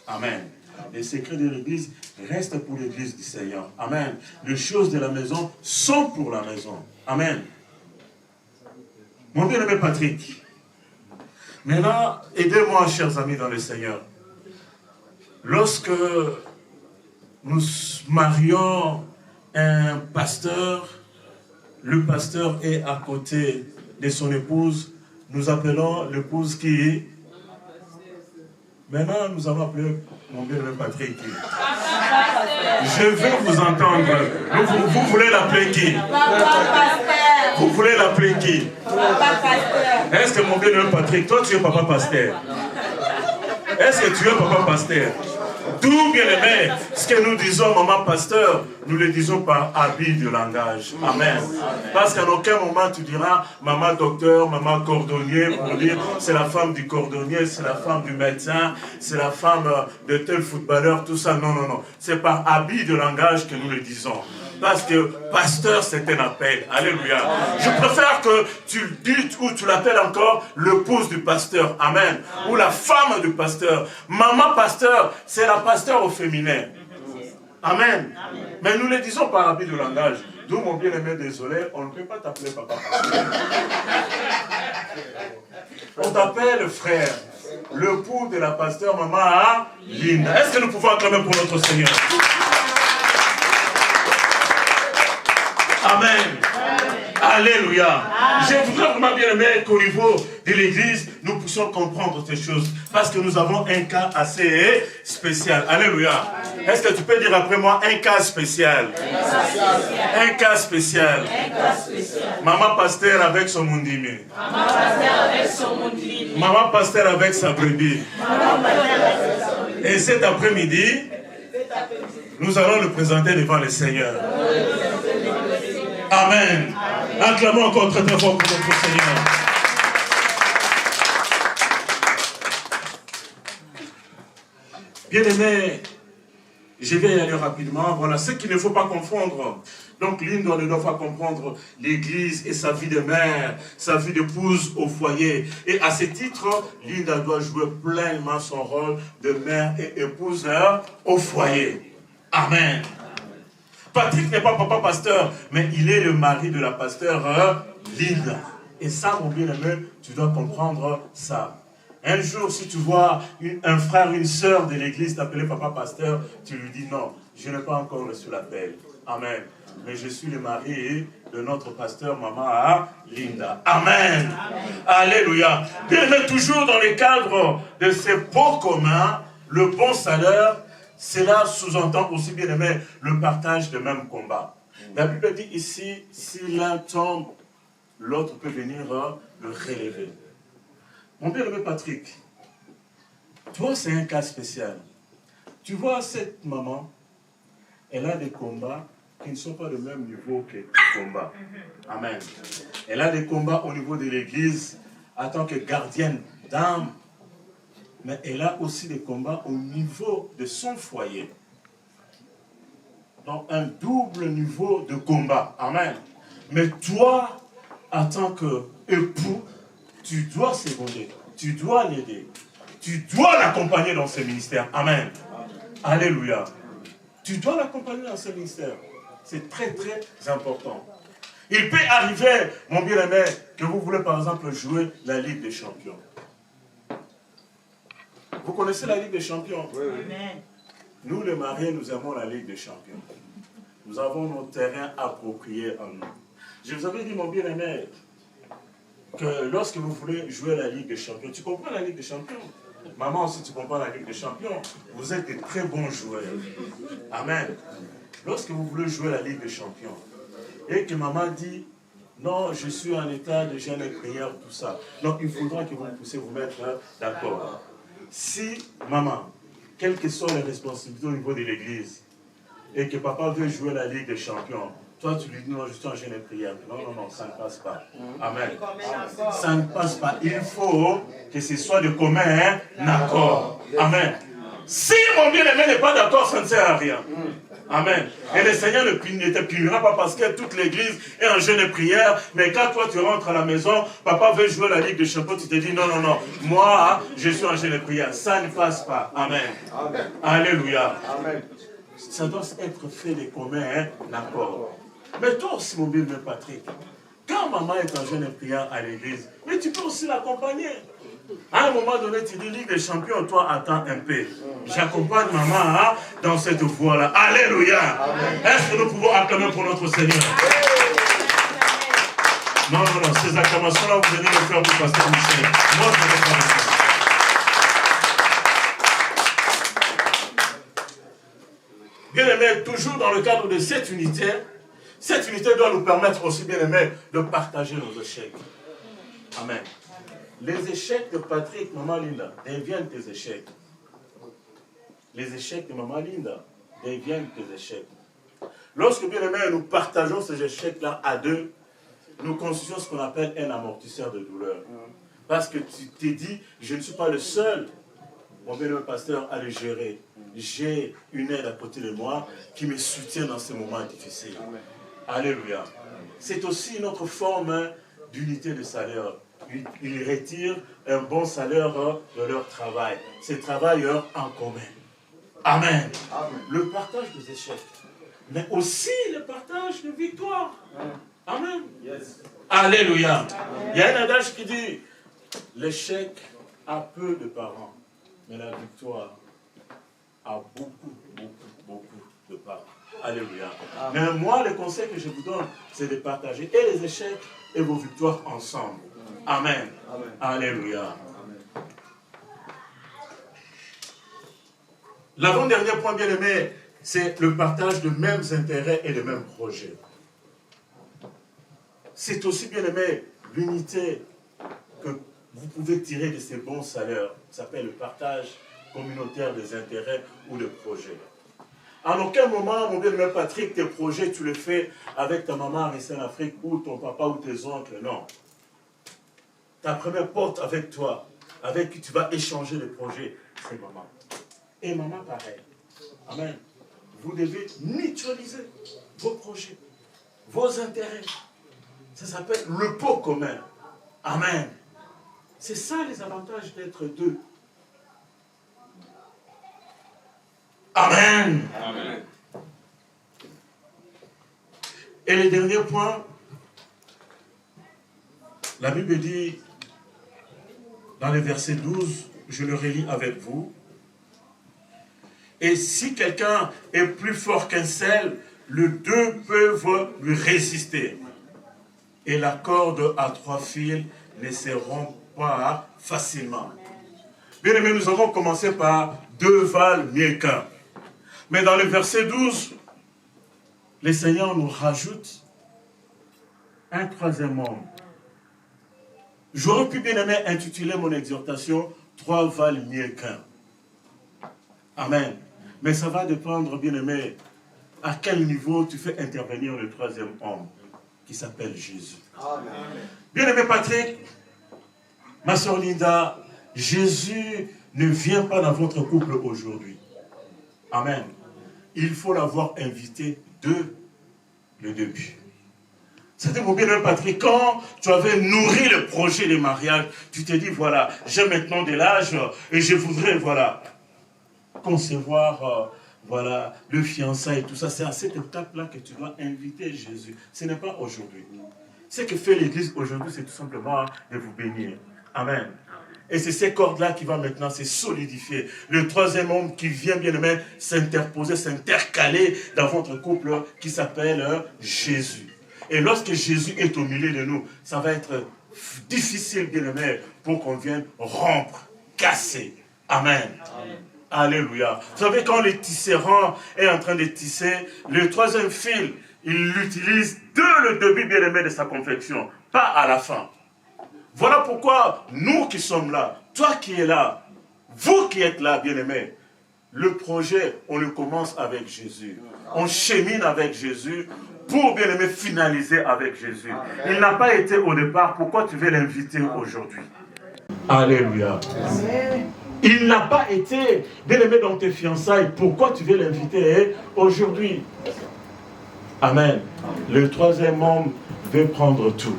Amen. Les secrets de l'église restent pour l'église du Seigneur. Amen. Les choses de la maison sont pour la maison. Amen. Mon bien-aimé Patrick, maintenant, aidez-moi, chers amis dans le Seigneur. Lorsque nous marions un pasteur, le pasteur est à côté de son épouse. Nous appelons l'épouse qui... Maintenant, nous allons appeler mon bien-aimé Patrick. Je vais vous entendre. Vous voulez l'appeler qui? Vous voulez l'appeler qui? Est-ce que mon bien-aimé Patrick, toi tu es papa pasteur? Est-ce que tu es papa pasteur? D'où, bien-aimé, ce que nous disons, maman pasteur, nous le disons par habit de langage. Amen. Parce qu'à aucun moment tu diras maman docteur, maman cordonnier, pour dire c'est la femme du cordonnier, c'est la femme du médecin, c'est la femme de tel footballeur, tout ça. Non, non, non. C'est par habit de langage que nous le disons. Parce que pasteur, c'est un appel. Alléluia. Je préfère que tu le dises ou tu l'appelles encore l'épouse du pasteur. Amen. Ou la femme du pasteur. Maman pasteur, c'est la pasteur au féminin. Amen. Mais nous le disons par habit de langage. D'où mon bien-aimé, désolé, on ne peut pas t'appeler papa pasteur. On t'appelle frère. L'époux de la pasteur, maman Linda. Est-ce que nous pouvons acclamer pour notre Seigneur? Amen. Amen. Alléluia. Amen. Je voudrais vraiment bien aimer qu'au niveau de l'église, nous puissions comprendre ces choses. Parce que nous avons un cas assez spécial. Alléluia. Est-ce que tu peux dire après moi un cas spécial? Un cas spécial. Maman pasteur avec son mundimi. Maman pasteur avec sa brebis. Et cet après-midi, nous allons le présenter devant le Seigneur. Amen. Acclamons encore très très fort pour notre Seigneur. Bien-aimés, je vais y aller rapidement. Voilà ce qu'il ne faut pas confondre. Donc Linda ne doit pas comprendre l'église et sa vie de mère, sa vie d'épouse au foyer. Et à ce titre, Linda doit jouer pleinement son rôle de mère et épouse au foyer. Amen. Patrick n'est pas papa pasteur, mais il est le mari de la pasteur Linda. Et ça, mon bien-aimé, tu dois comprendre ça. Un jour, si tu vois un frère, une sœur de l'église t'appeler papa pasteur, tu lui dis non, je n'ai pas encore reçu l'appel. Amen. Mais je suis le mari de notre pasteur maman Linda. Amen. Alléluia. Bien-aimé, toujours dans le cadre de ces pots communs, le bon salaire, cela sous-entend aussi, bien-aimé, le partage de même combat. La Bible dit ici, si l'un tombe, l'autre peut venir le relever. Mon bien-aimé Patrick, toi c'est un cas spécial. Tu vois cette maman, elle a des combats qui ne sont pas du même niveau que tes combats. Amen. Elle a des combats au niveau de l'église en tant que gardienne d'âme, mais elle a aussi des combats au niveau de son foyer. Donc un double niveau de combat. Amen. Mais toi, en tant qu'époux, tu dois seconder, tu dois l'aider, tu dois l'accompagner dans ce ministère. Amen. Alléluia. Tu dois l'accompagner dans ce ministère. C'est très très important. Il peut arriver, mon bien-aimé, que vous voulez par exemple jouer la Ligue des Champions. Vous connaissez la Ligue des Champions? Oui, oui. Nous les mariés, nous aimons la Ligue des Champions. Nous avons nos terrains appropriés en nous. Je vous avais dit, mon bien-aimé, que lorsque vous voulez jouer la Ligue des Champions, tu comprends la Ligue des Champions? Maman aussi, tu comprends la Ligue des Champions? Vous êtes des très bons joueurs. Amen. Lorsque vous voulez jouer la Ligue des Champions, et que maman dit, non, je suis en état de jeûne et prière, tout ça. Donc, il faudra que vous puissiez vous mettre d'accord. Si, maman, quelles que soient les responsabilités au niveau de l'église, et que papa veut jouer la Ligue des Champions, toi, tu lui dis, non, je suis en jeûne et prière. Non, non, non, ça ne passe pas. Amen. Ça ne passe pas. Il faut que ce soit de commun accord. Amen. Si mon bien-aimé n'est pas d'accord, ça ne sert à rien. Amen. Et le Seigneur ne te punira pas parce que toute l'église est en jeûne et prière. Mais quand toi, tu rentres à la maison, papa veut jouer la Ligue des Champions, tu te dis, non, non, non, moi, je suis en jeûne et prière. Ça ne passe pas. Amen. Amen. Alléluia. Amen. Ça doit être fait de commun accord. Mais toi aussi, mon bien-aimé Patrick, quand maman est en jeûne et prière à l'église, mais tu peux aussi l'accompagner. À un moment donné, tu dis, Ligue des Champions, toi, attends un peu. J'accompagne maman dans cette voie-là. Alléluia. Est-ce que nous pouvons acclamer pour notre Seigneur? Non, non, non, ces acclamations-là, vous venez le faire pour Pasteur Michel. Moi, je ne vais pas le faire. Bien aimé, toujours dans le cadre de cette unité doit nous permettre aussi, bien aimé, de partager nos échecs. Amen. Les échecs de Patrick, maman Linda, deviennent tes échecs. Les échecs de maman Linda deviennent tes échecs. Lorsque, bien aimé, nous partageons ces échecs-là à deux, nous constituons ce qu'on appelle un amortisseur de douleur. Parce que tu t'es dit, je ne suis pas le seul, mon bien-aimé pasteur, à le gérer. J'ai une aide à côté de moi qui me soutient dans ces moments difficiles. Alléluia. C'est aussi une autre forme d'unité de salaire. Ils retirent un bon salaire de leur travail. Ces travailleurs en commun. Amen. Amen. Le partage des échecs. Mais aussi le partage de victoires. Amen. Yes. Alléluia. Amen. Il y a un adage qui dit, l'échec a peu de parents, mais la victoire a beaucoup de parents. Alléluia. Amen. Mais moi, le conseil que je vous donne, c'est de partager et les échecs et vos victoires ensemble. Amen. Amen. Alléluia. Amen. L'avant-dernier point, bien aimé, c'est le partage de mêmes intérêts et de mêmes projets. C'est aussi, bien aimé, l'unité que vous pouvez tirer de ces bons salaires. Ça s'appelle le partage communautaire des intérêts ou de projets. En aucun moment, mon bien-aimé Patrick, tes projets, tu les fais avec ta maman ici en Afrique ou ton papa ou tes oncles, non. Ta première porte avec toi, avec qui tu vas échanger les projets, c'est maman. Et maman, pareil. Amen. Vous devez mutualiser vos projets, vos intérêts. Ça s'appelle le pot commun. Amen. C'est ça les avantages d'être deux. Amen. Amen. Et le dernier point, la Bible dit, dans le verset 12, je le relis avec vous. Et si quelqu'un est plus fort qu'un seul, les deux peuvent lui résister. Et la corde à 3 fils ne se rompt pas facilement. Bien aimé, nous avons commencé par 2 valent mieux qu'un. Mais dans le verset 12, le Seigneur nous rajoute un 3e membre. J'aurais pu bien aimé intituler mon exhortation 3 valent mieux qu'un. Amen. Mais ça va dépendre, bien aimé, à quel niveau tu fais intervenir le 3e homme qui s'appelle Jésus. Amen. Bien aimé Patrick, ma soeur Linda, Jésus ne vient pas dans votre couple aujourd'hui. Amen. Il faut l'avoir invité de le début. C'était mon bien-aimé Patrick, quand tu avais nourri le projet de mariage, tu t'es dit, voilà, j'ai maintenant de l'âge et je voudrais, voilà, concevoir, voilà, le fiançailles et tout ça. C'est à cette étape-là que tu dois inviter Jésus. Ce n'est pas aujourd'hui. Ce que fait l'Église aujourd'hui, c'est tout simplement de vous bénir. Amen. Et c'est ces cordes-là qui vont maintenant se solidifier. Le 3e homme qui vient, bien aimé, s'interposer, s'intercaler dans votre couple qui s'appelle Jésus. Et lorsque Jésus est au milieu de nous, ça va être difficile, bien aimé, pour qu'on vienne rompre, casser. Amen. Amen. Alléluia. Vous savez, quand le tisserand est en train de tisser, le 3e fil, il l'utilise dès le début, bien aimé, de sa confection, pas à la fin. Voilà pourquoi nous qui sommes là, toi qui es là, vous qui êtes là, bien aimé, le projet, on le commence avec Jésus. On chemine avec Jésus pour, bien aimé, finaliser avec Jésus. Il n'a pas été au départ, pourquoi tu veux l'inviter aujourd'hui? Alléluia. Il n'a pas été, bien aimé, dans tes fiançailles, pourquoi tu veux l'inviter aujourd'hui? Amen. Le 3e homme veut prendre tout.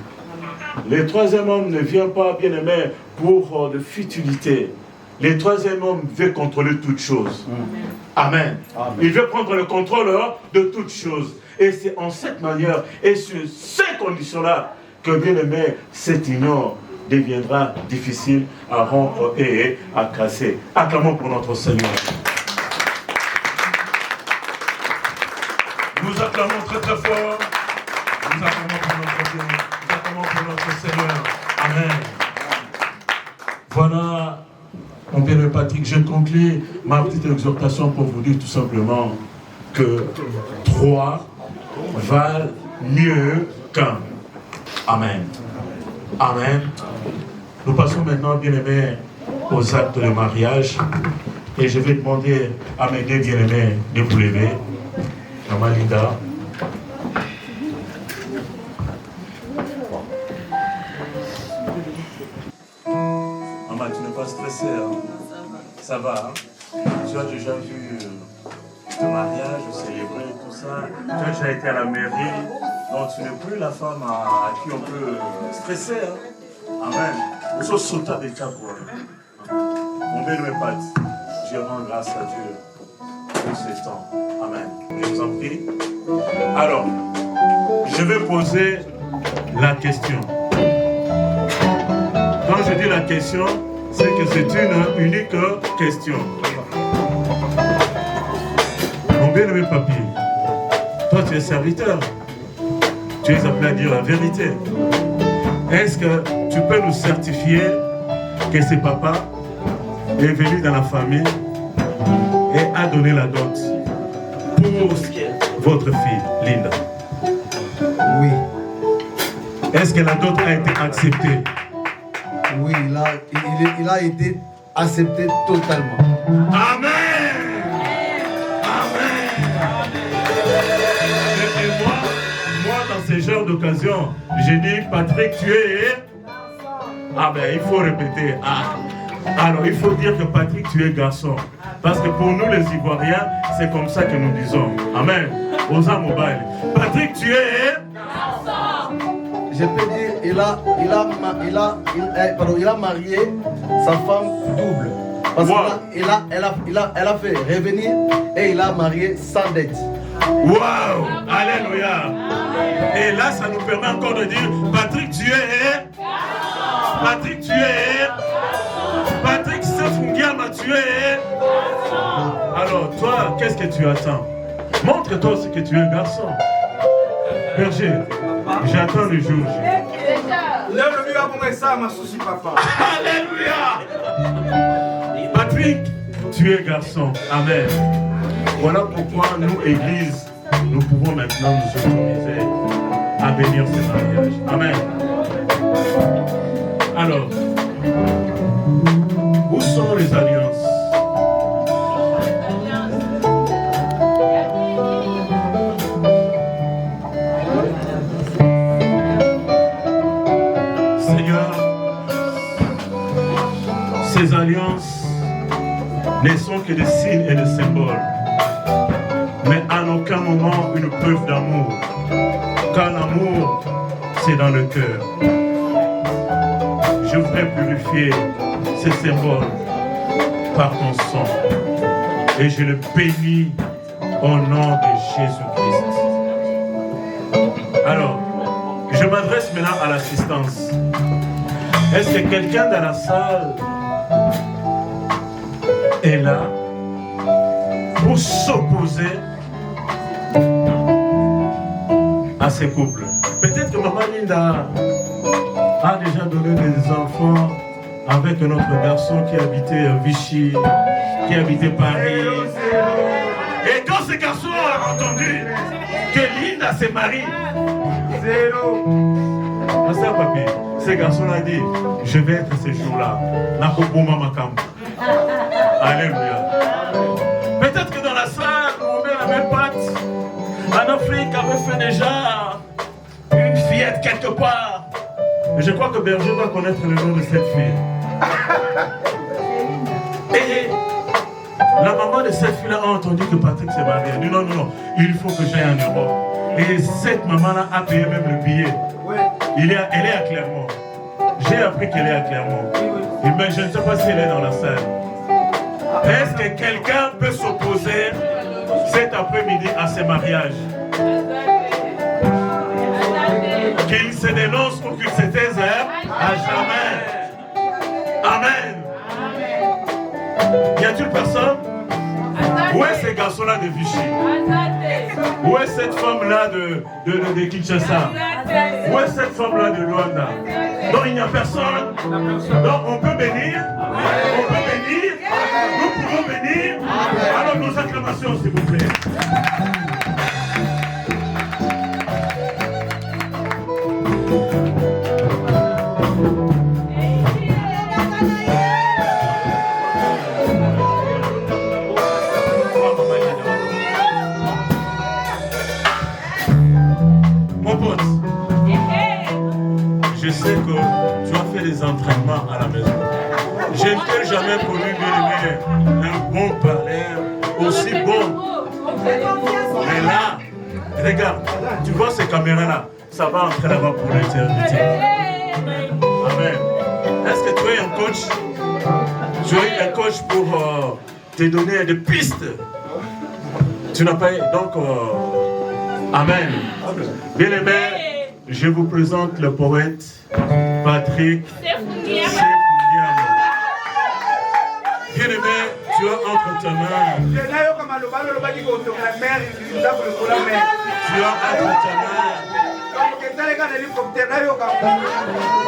Le 3e homme ne vient pas, bien aimé, pour de futilité. Le 3e homme veut contrôler toutes choses. Amen. Amen. Il veut prendre le contrôle de toutes choses. Et c'est en cette manière et sur ces conditions-là que, bien aimé, cette union deviendra difficile à rompre et à casser. Acclamons pour notre Seigneur. Nous acclamons très très fort. Nous acclamons pour notre Dieu. Nous acclamons pour notre Seigneur. Amen. Voilà, mon bien-aimé Patrick, je conclue ma petite exhortation pour vous dire tout simplement que 3 valent mieux qu'un. Amen. Amen. Nous passons maintenant, bien-aimés, aux actes de mariage. Et je vais demander à mes 2 bien-aimés de vous lever. Maman Linda. Maman, tu n'es pas stressée, hein? Ça va, hein? Tu as déjà vu le mariage, célébrer tout ça. Tu as déjà été à la mairie. Donc tu n'es plus la femme à qui on peut stresser. Hein? Amen. Nous sommes sautés des capos. Mon bien-aimé Pat, je rends grâce à Dieu pour ce temps. Amen. Je vous en prie. Alors, je vais poser la question. Quand je dis la question, c'est que c'est une unique question. Mon bien-aimé papy, toi tu es serviteur. Tu es appelé à dire la vérité. Est-ce que tu peux nous certifier que ce papa est venu dans la famille et a donné la dot pour votre fille, Linda? Oui. Est-ce que la dot a été acceptée? Oui, il a été accepté totalement. Amen. Dans ce genre d'occasion, j'ai dit, Patrick, tu es... Ah ben, il faut répéter. Ah. Alors, il faut dire que Patrick, tu es garçon. Parce que pour nous, les Ivoiriens, c'est comme ça que nous disons. Amen. Osa Mobile. Patrick, tu es... garçon. Je peux dire, il a marié sa femme double. Parce wow. Elle a fait revenir et il a marié sans dette. Waouh! Alléluia! Et là, ça nous permet encore de dire, Patrick, tu es... Patrick, tu es... Patrick Sefungiama, tu es... Alors, toi, qu'est-ce que tu attends? Montre-toi ce que tu es, garçon. Berger, j'attends le jour. Alléluia! Patrick, tu es garçon. Amen. Voilà pourquoi nous, Église, nous pouvons maintenant nous autoriser à bénir ce mariage. Amen. Alors, où sont les alliances? Seigneur, ces alliances ne sont que des signes et des symboles, mais à aucun moment une preuve d'amour, car l'amour, c'est dans le cœur. Je voudrais purifier ces symboles par ton sang, et je le bénis au nom de Jésus-Christ. Alors, je m'adresse maintenant à l'assistance. Est-ce que quelqu'un dans la salle est là pour s'opposer à ces couples? Peut-être que Maman Linda a déjà donné des enfants avec un autre garçon qui habitait Vichy, qui habitait Paris. Et quand ce garçon a entendu que Linda s'est mariée, ça, papi, ce garçon a dit, je vais être ce jour-là. Alléluia. Peut-être que dans la salle, on met la même patte. En Afrique, avait fait déjà une fillette quelque part. Je crois que Berger va connaître le nom de cette fille. Et la maman de cette fille-là a entendu que Patrick s'est marié. Elle dit non, non, non, il faut que j'aille en Europe. Et cette maman-là a payé même le billet. Elle est à Clermont. J'ai appris qu'elle est à Clermont. Mais je ne sais pas si elle est dans la salle. Est-ce que quelqu'un peut s'opposer cet après-midi à ce mariage? Qu'il se dénonce ou qu'il se taise à jamais. Amen. Y a-t-il personne? Où est ce garçon-là de Vichy? Où est cette femme-là de Kinshasa? Où est cette femme-là de Luanda? Donc il n'y a personne. Donc on peut bénir. On peut bénir. Nous pouvons bénir. Alors nos acclamations, s'il vous plaît. Je sais que tu as fait des entraînements à la maison. Je ne t'ai jamais connu un bon parleur aussi bon. Mais là, regarde, tu vois ces caméras-là, ça va entrer là-bas pour l'éternité. Amen. Est-ce que tu es un coach? Tu es un coach pour te donner des pistes? Tu n'as pas... Donc, amen. Bien aimé, je vous présente le poète Patrick Sefungiama. Bien aimé, tu as entre tes mains.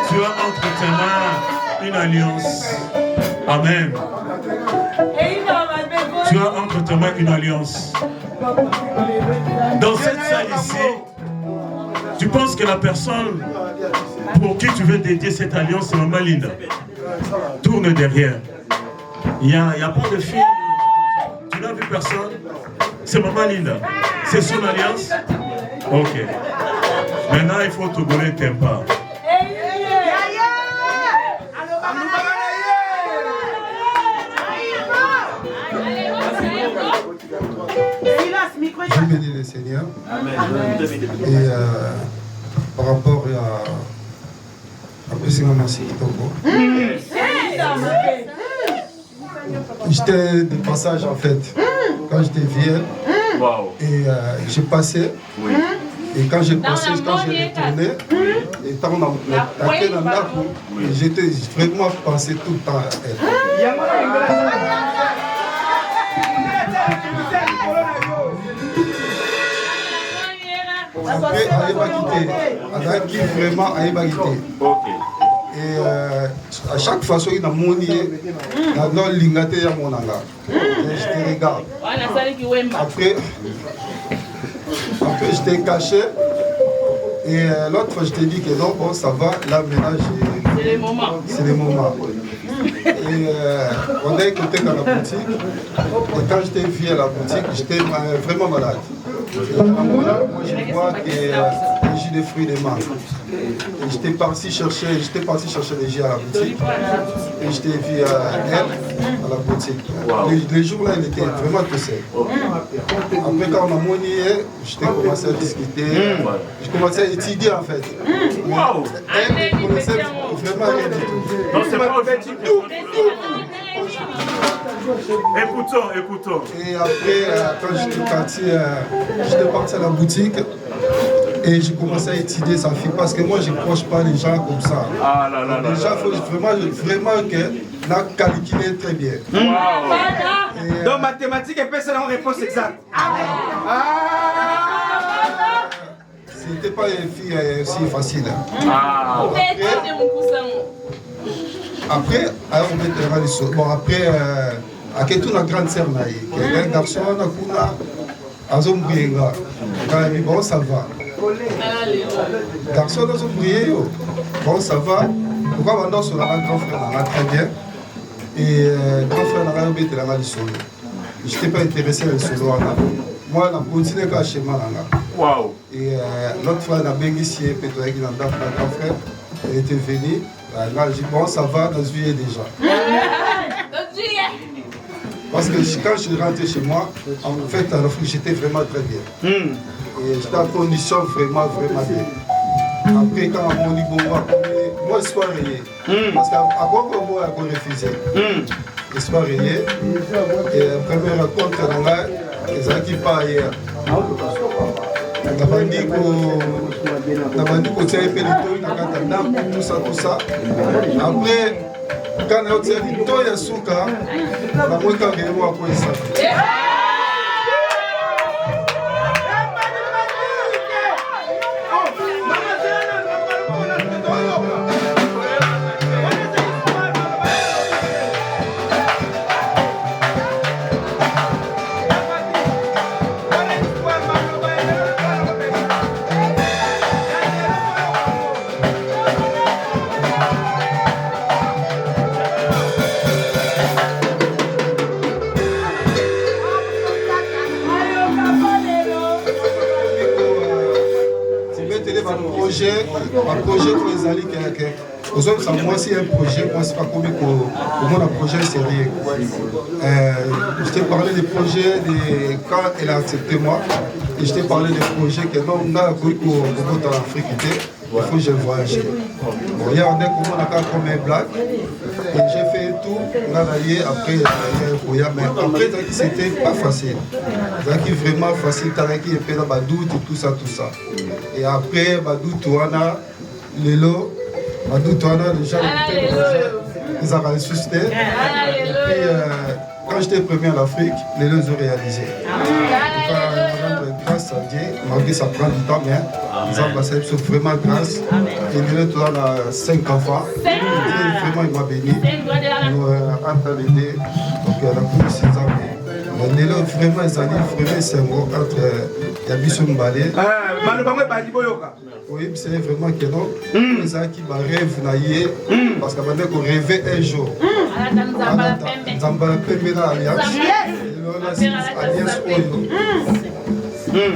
Tu as entre tes mains une alliance. Amen. Tu as entre tes mains une alliance. Dans cette salle ici, tu penses que la personne pour qui tu veux dédier cette alliance, c'est Maman Linda. Tourne derrière. Il n'y a pas de fille. Tu n'as vu personne? C'est Maman Linda. C'est son alliance? Ok. Maintenant, il faut te donner tes pas. Je bénis le Seigneur. Et par rapport à Pessinga Massi Kitoko, j'étais de passage en fait. Quand j'étais vieux, Wow. Et j'ai passé. Oui. Et quand j'ai passé, quand j'ai retourné, et quand on a attaqué dans l'arbre, j'étais vraiment pensé tout le temps à elle. Après, elle m'a quitté. Elle a qui vraiment, elle m'a quitté. Ok. Et à chaque façon, il a monié dans l'ingate ya monanga. Et je te regarde. Après, je t'ai caché. Et l'autre fois, je t'ai dit que non, bon, ça va. Là, maintenant, c'est les moments. C'est les moments. Et on a écouté dans la boutique. Et quand j'étais vu à la boutique, j'étais vraiment malade. Et à un moment là, moi, je vois que j'ai des fruits des mangues. Et j'étais parti chercher les jus à la boutique. Et je t'ai vu à elle, à la boutique. Les jours-là, il était vraiment tout seul. Après, quand on a monié, j'étais commencé à discuter. J'ai commencé à étudier en fait. Wow. Elle ne connaissait vraiment rien du tout. Non, c'est pas fait du tout. Écoutons. Et après, quand j'étais parti à la boutique et j'ai commencé à étudier sa fille parce que moi, je n'approche pas les gens comme ça. Ah là là là. Déjà, il faut vraiment qu'on a calculé très bien. Wow. Donc, mathématiques, et c'est la réponse exacte. C'était pas une fille aussi facile. Ah. Après, on mettait les choses. Bon, après, à quelle toute la grande sœur, il y a un garçon, on a bon, ça va. Garçon, on a bon, ça va. Pourquoi maintenant, on a un grand frère, on a très bien. Et grand frère, on a un bête, on a les solos. Je n'étais pas intéressé à les solos. Moi, on a continué à chez moi. Wow. Et l'autre fois, on a bien ici, peut-être avec un grand frère, elle était venue. Là, j'ai dit, bon, ça va, dans ce vieux déjà. Parce que quand je suis rentré chez moi, en fait, j'étais vraiment très bien. Et j'étais en condition vraiment bien. Après, quand on dit, bon, moi, je suis rayé. Parce qu'à quoi moi, je refusé. Je suis rayé. Et la première rencontre, les gens qui partent hier. Nabandi ko tia epeli to na kata ndako tout ça. Après quand on tia to ya suka na mweka ngemo kwa isa. Un projet pour les alliés aux autres, moi c'est un projet, moi c'est pas comme pour moi un projet sérieux. Je t'ai parlé des projets quand elle a accepté moi, et je t'ai parlé des projets que non, on a pour l'Afrique, il faut que je voyage. Bon, il y a un comment on a comme un blague, et j'ai fait tout, on a allié après, mais après c'était pas facile. C'était vraiment facile, t'as qui est fait dans ma doute et tout ça. Et après, ma doute, on a les lots, ma doute, on a déjà ils ont ressuscité. Et puis, quand j'étais premier en Afrique, les lots ont réalisé. Grâce à Dieu, malgré ça prend du temps, mais ils ont passé vraiment grâce. Et les lots, on a 5 enfants. Vraiment, il m'a béni. Nous en train d'aider. Donc, il y a plus de 6 ans. Les lots, vraiment, ils allaient c'est un mot entre Yabiso Mbale. Oui, c'est vraiment que non. Les gens qui rêvent naïe parce qu'on a rêvé un jour. Zambala Pembe na alliance. Alliance Oyo.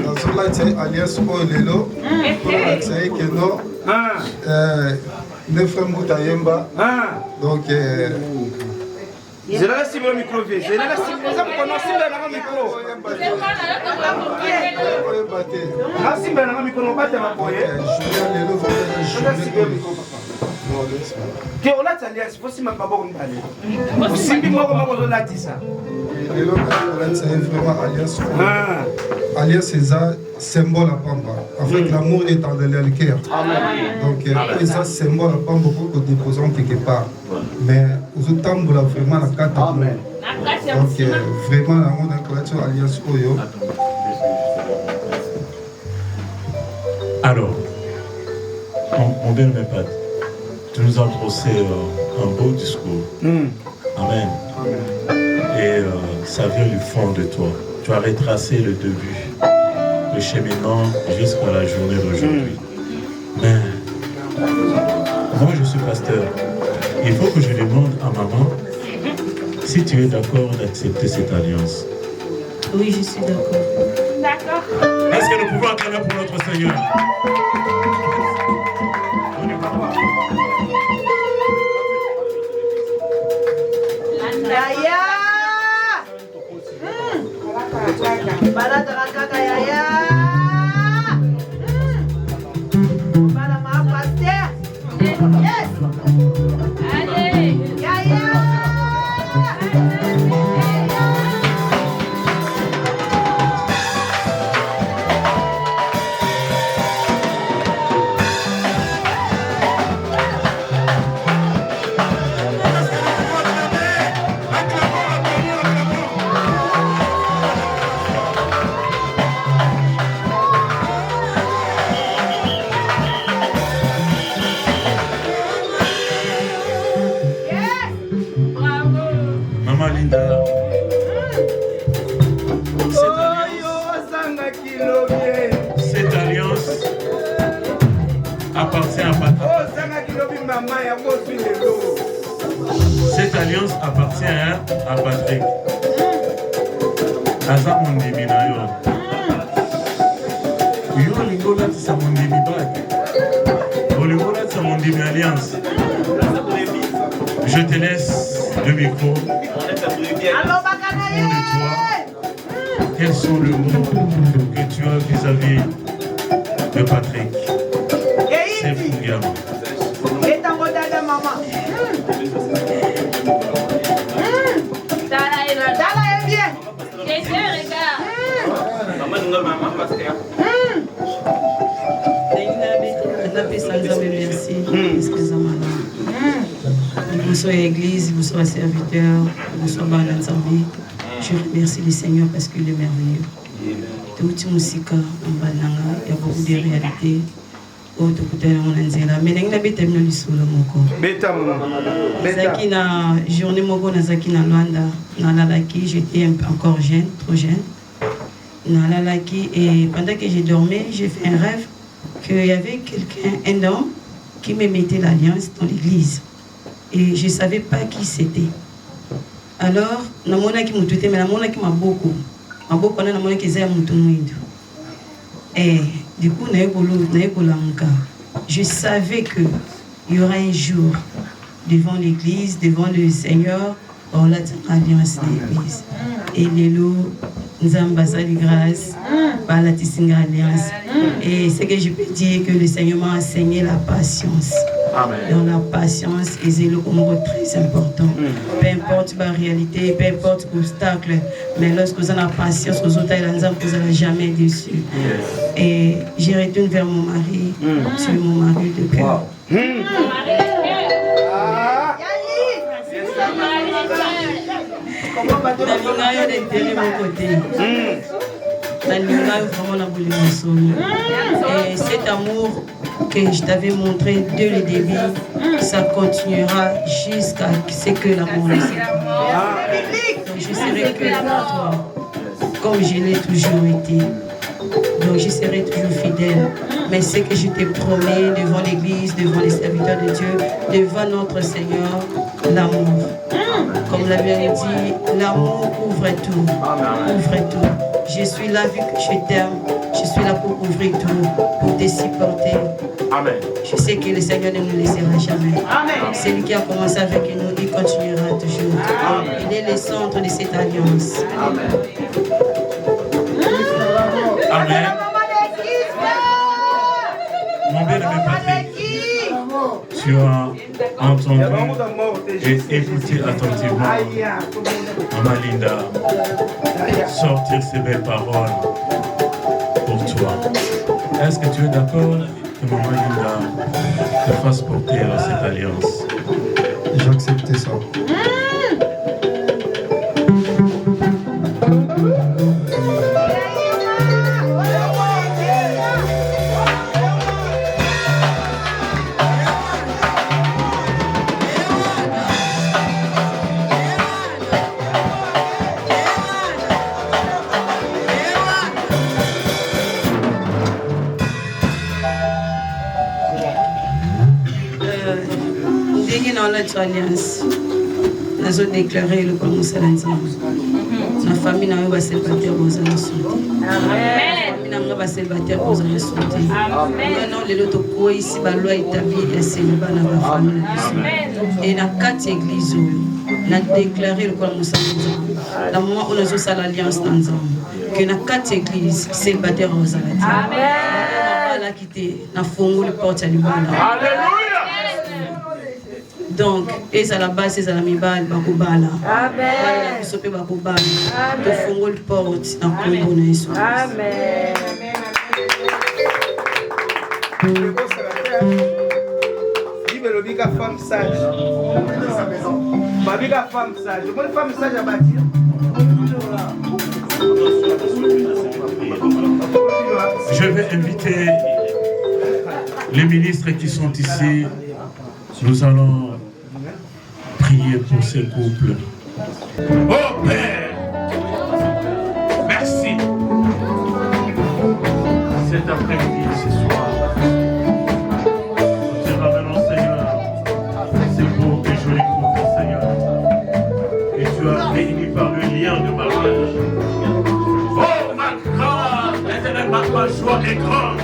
Dans la alliance Oyo, on a dit que non. Ne frère Moutayemba. Donc. Je l'ai laissé le micro, je l'ai laissé le micro. te olati alliance fosima maboko mibale osimbi moko ozolatisa lelo nakolatisa ye vraiment alliance alliance eza symbole à pamba avec l'amour étant dans le cœur donc eza symbole à pamba pour que déposons quelque part mais ozotambola vraiment na kati donc vraiment nango nakolatisa alliance oyo. Alors, mon bien-aimé Père, tu nous as brossé un beau discours. Amen. Et ça vient du fond de toi. Tu as retracé le début, le cheminement jusqu'à la journée d'aujourd'hui. Mais moi, je suis pasteur. Il faut que je demande à maman si tu es d'accord d'accepter cette alliance. Oui, je suis d'accord. D'accord. Est-ce que nous pouvons acclamer pour notre Seigneur? Yaya! Balada kaka yaya! Bala ma pasteur! Yes! Allez! Yaya! Maman Linda, cette alliance appartient à Patrick. Cette alliance appartient à Patrick. Aza mondimi na yo. Yo lingola tisa mondimi bag. Olingola tisa mondimi alliance. Je te laisse le micro. Quels sont les mots que tu as vis-à-vis de Patrick? C'est Fougiama. Merci. Excusez-moi. Bonsoir l'église, bonsoir serviteurs, bonsoir Banan Zambi. Je remercie le Seigneur parce qu'il est merveilleux. Tout le monde il y a beaucoup de réalités. Mais il y a des journée j'étais encore jeune, trop jeune. Et pendant que j'ai dormi, j'ai fait un rêve qu'il y avait quelqu'un, un homme, qui me mettait l'alliance dans l'église. Et je ne savais pas qui c'était. Alors, je me suis dit, mais je m'a beaucoup. Et du coup, je savais qu'il y aura un jour devant l'église, devant le Seigneur, pour l'alliance de l'église. Et les lots, nous avons de grâce par la alliance. Et ce que je peux dire, que le Seigneur m'a enseigné la patience. Amen. Dans la patience, et c'est le mot très important. Peu importe la réalité, peu importe l'obstacle, mais lorsque vous avez la patience, vous n'allez jamais déçu. Et je retourne vers mon mari, sur mon mari de cœur. Et cet amour que je t'avais montré dès le début, ça continuera jusqu'à ce que l'amour ne s'arrête. Donc je serai que pour toi, comme je l'ai toujours été. Donc je serai toujours fidèle. Mais ce que je t'ai promis devant l'église, devant les serviteurs de Dieu, devant notre Seigneur, l'amour. Comme la Bible dit, l'amour ouvre tout. Ouvre tout. Je suis là vu que je t'aime. Je suis là pour ouvrir tout, pour te supporter. Amen. Je sais que le Seigneur ne nous laissera jamais. C'est lui qui a commencé avec nous, il continuera toujours. Amen. Il est le centre de cette alliance. Amen. Amen. Mon bien-aimé Patrick, tu as entendu et écouté attentivement Maman Linda sortir ces belles paroles pour toi. Est-ce que tu es d'accord que Maman Linda te fasse porter à cette alliance? J'ai accepté ça. Alliance. Nous avons déclaré le commencement de la famille n'a pas célibataire aux santé. La famille n'a pas célibataire aux santé. Maintenant, les autres quoi ici, la loi établie et célibat dans la famille. Et dans 4 églises, on a déclaré le commencement de la moment où nous avons l'alliance dans nous. Que dans 4 églises, célibataire aux santé. Amen. On va quitter, on a fondé le porte à l'Ibana. Donc, et à la base, c'est à la mibale, bakubala. Amen. Sope bakubala. De fongo le porte dans le Congo naïso. Amen. Vive le biga femme sage. Ma biga femme sage. Bonne femme sage à bâtir. Je vais inviter les ministres qui sont ici. Nous allons prier pour ces couples. Oh Père, merci. Cet après-midi, ce soir, nous te ramenons, Seigneur, ces beaux et jolis couples, Seigneur. Et tu as réuni par le lien de mariage. Oh ma grande, Éternel, ma joie est grande.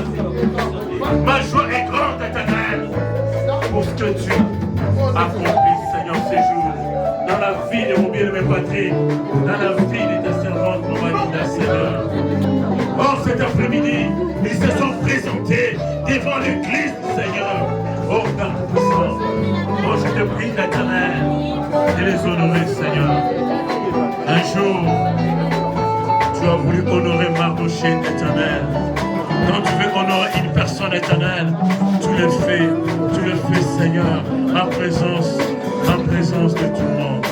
Ma joie est grande, Éternel, pour ce que tu accomplis, Seigneur, ces jours, dans la vie de mon bien-aimé Patrick, dans la vie de ta servante, Maman Linda, Seigneur. Oh, cet après-midi, ils se sont présentés devant l'église, Seigneur. Oh, Père Tout-Puissant, oh, je te prie, l'Éternel, de les honorer, Seigneur. Un jour, tu as voulu honorer Mardoché, Éternel. Quand tu veux honorer une personne éternelle, tu le fais, Seigneur, en présence de tout le monde.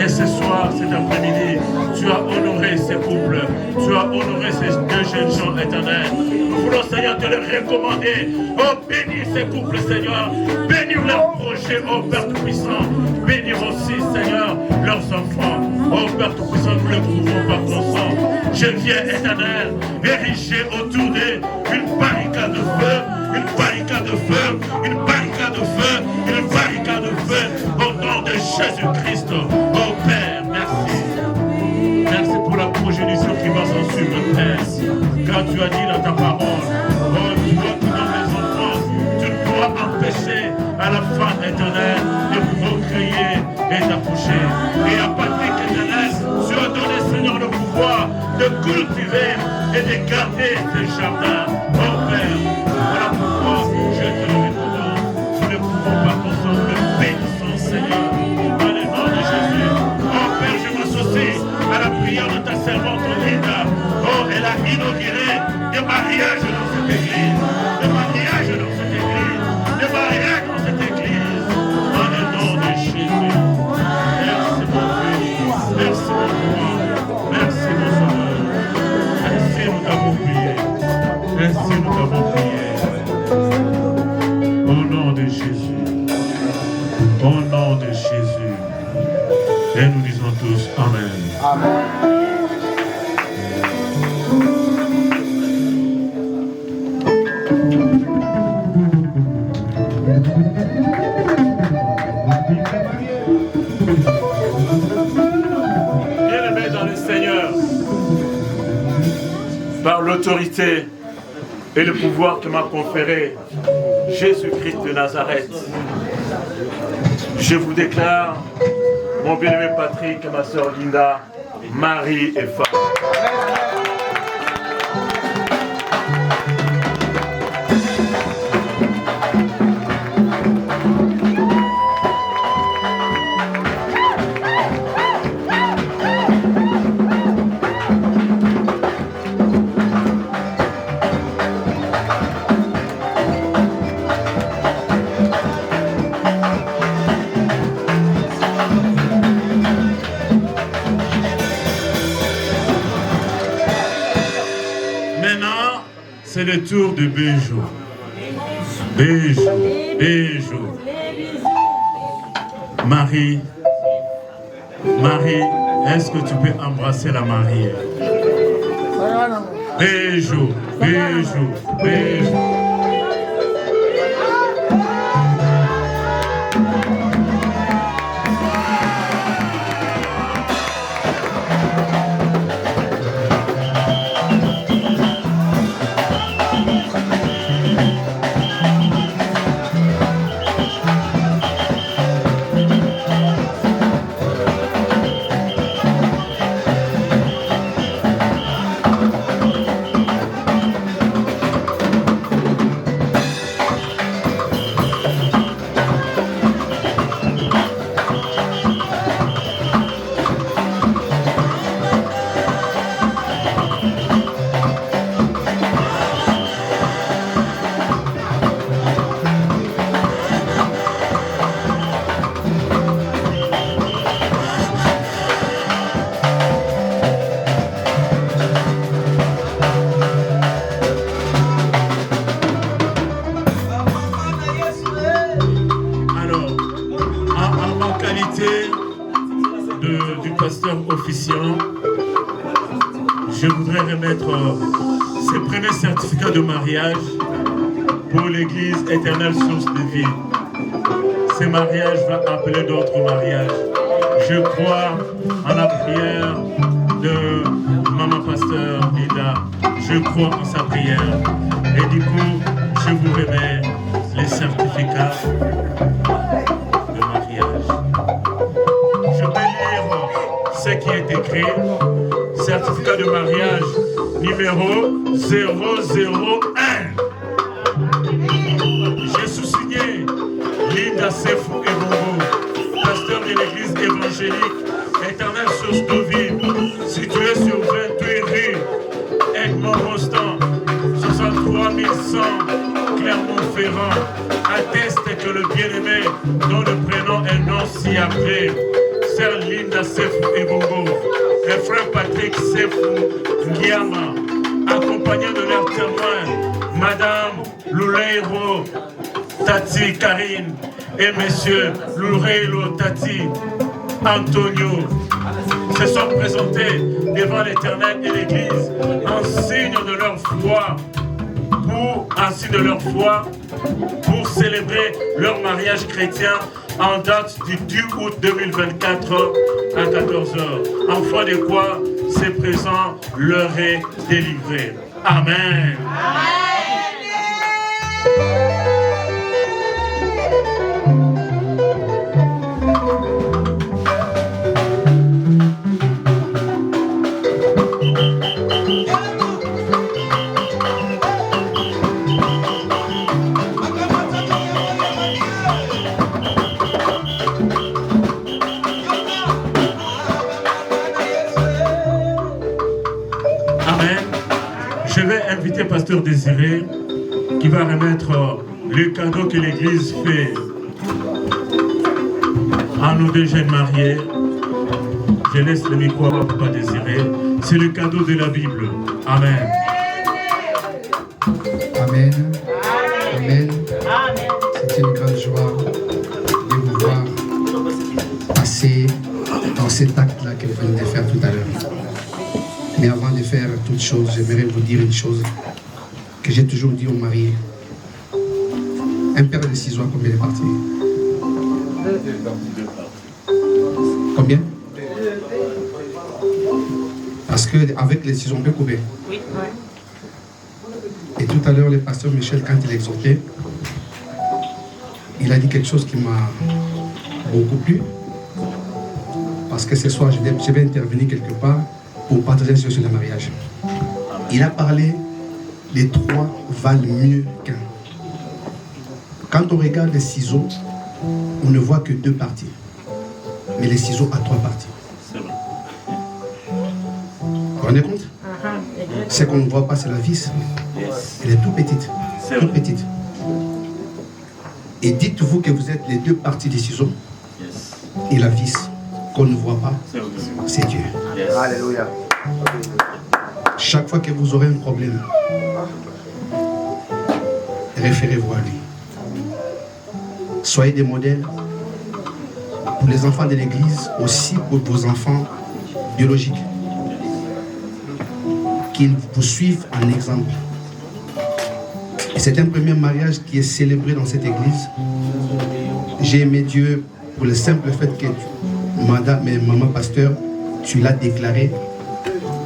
Et ce soir, cet après-midi, tu as honoré ces couples, tu as honoré ces 2 jeunes gens éternels. Nous voulons, Seigneur, te les recommander. Oh, bénis ces couples, Seigneur. Bénis leurs projets, oh Père Tout-Puissant. Bénis aussi, Seigneur, leurs enfants. Oh Père Tout-Puissant, nous le trouvons par ton sang. Je viens, éternel, ériger autour d'eux une barricade de feu, une barricade de feu, une barricade de feu, une barricade de feu, au nom de Jésus-Christ. Oh Père, merci. Merci pour la progéniture qui va s'en suivre, Père. Car tu as dit dans ta parole, oh, tu dois tout dans les enfants, tu ne pourras empêcher à la femme éternelle de procréer et d'accoucher. Et à Patrick éternel, tu as donné, Seigneur, le pouvoir de cultiver et de garder tes jardins. Oh Père, voilà pourquoi je te le recommande. Nous ne pouvons pas consommer le bénissant, Seigneur, dans le nom de Jésus. Oh Père, je m'associe à la prière de ta servante Linda. Oh, elle a inauguré des mariages dans cette église. Des mariages dans cette église. Des mariages dans cette église. Dans le nom de Jésus. Merci mon Dieu. Merci mon roi. Merci mon Sauveur. Ainsi nous t'avons prié. Ainsi nous t'avons prié. Au nom de Jésus. Au nom de Jésus. Et nous disons tous Amen. Amen. Bien-aimés dans le Seigneur, par l'autorité et le pouvoir que m'a conféré Jésus-Christ de Nazareth, je vous déclare, mon bien-aimé Patrick et ma soeur Linda, mari et femme. Maintenant, c'est le tour de Béjou. Béjou. Marie, est-ce que tu peux embrasser la mariée? Béjou. Je voudrais remettre ces premiers certificats de mariage pour l'église Éternelle Source de Vie. Ces mariages vont appeler d'autres mariages. Je crois en la prière de Maman Pasteur Ida. Je crois en sa prière. Et du coup, je vous remets les certificats de mariage. Je vais lire ce qui est écrit. Certificat de mariage numéro 001. J'ai sous-signé Linda Sefou Ebongo, pasteur de l'église évangélique Éternelle Source de Vie, située sur 28 rue Edmond-Rostand, 63 100 Clermont-Ferrand, atteste que le bien-aimé, dont le prénom est non si après, sœur Linda Sefou Ebongo, et frère Patrick Sefou Ndiama, accompagnés de leurs témoins, Madame Louleiro Tati Karine et Monsieur Louleiro Tati Antonio, se sont présentés devant l'Éternel et l'Église en signe de leur foi, pour célébrer leur mariage chrétien en date du 10 août 2024 à 14h. En foi de quoi ces présents leur est délivré. Amen. Invité Pasteur Désiré qui va remettre le cadeau que l'Église fait à nos deux jeunes mariés. Je laisse le micro à Papa Désiré. C'est le cadeau de la Bible. Amen. Amen. Amen. C'est une grande joie de vous voir passer dans cet acte-là que vous venez de faire tout à l'heure. Mais avant de faire toute chose, j'aimerais vous dire une chose que j'ai toujours dit aux mariés. Un paire de ciseaux, combien de parties? Combien? Parce qu'avec les ciseaux, on peut couper. Oui. Et tout à l'heure, le pasteur Michel, quand il exhortait, il a dit quelque chose qui m'a beaucoup plu. Parce que ce soir, je vais intervenir quelque part pour partager sur le mariage. Il a parlé, les trois valent mieux qu'un. Quand on regarde les ciseaux, on ne voit que deux parties. Mais les ciseaux à trois parties. Vous vous rendez compte? Ce qu'on ne voit pas, c'est la vis. Elle est toute petite. Toute petite. Et dites-vous que vous êtes les deux parties des ciseaux. Et la vis qu'on ne voit pas, c'est Dieu. Alléluia. Chaque fois que vous aurez un problème, référez-vous à lui. Soyez des modèles pour les enfants de l'Église, aussi pour vos enfants biologiques. Qu'ils vous suivent en exemple. Et c'est un premier mariage qui est célébré dans cette église. J'ai aimé Dieu pour le simple fait que maman pasteur, tu l'as déclaré.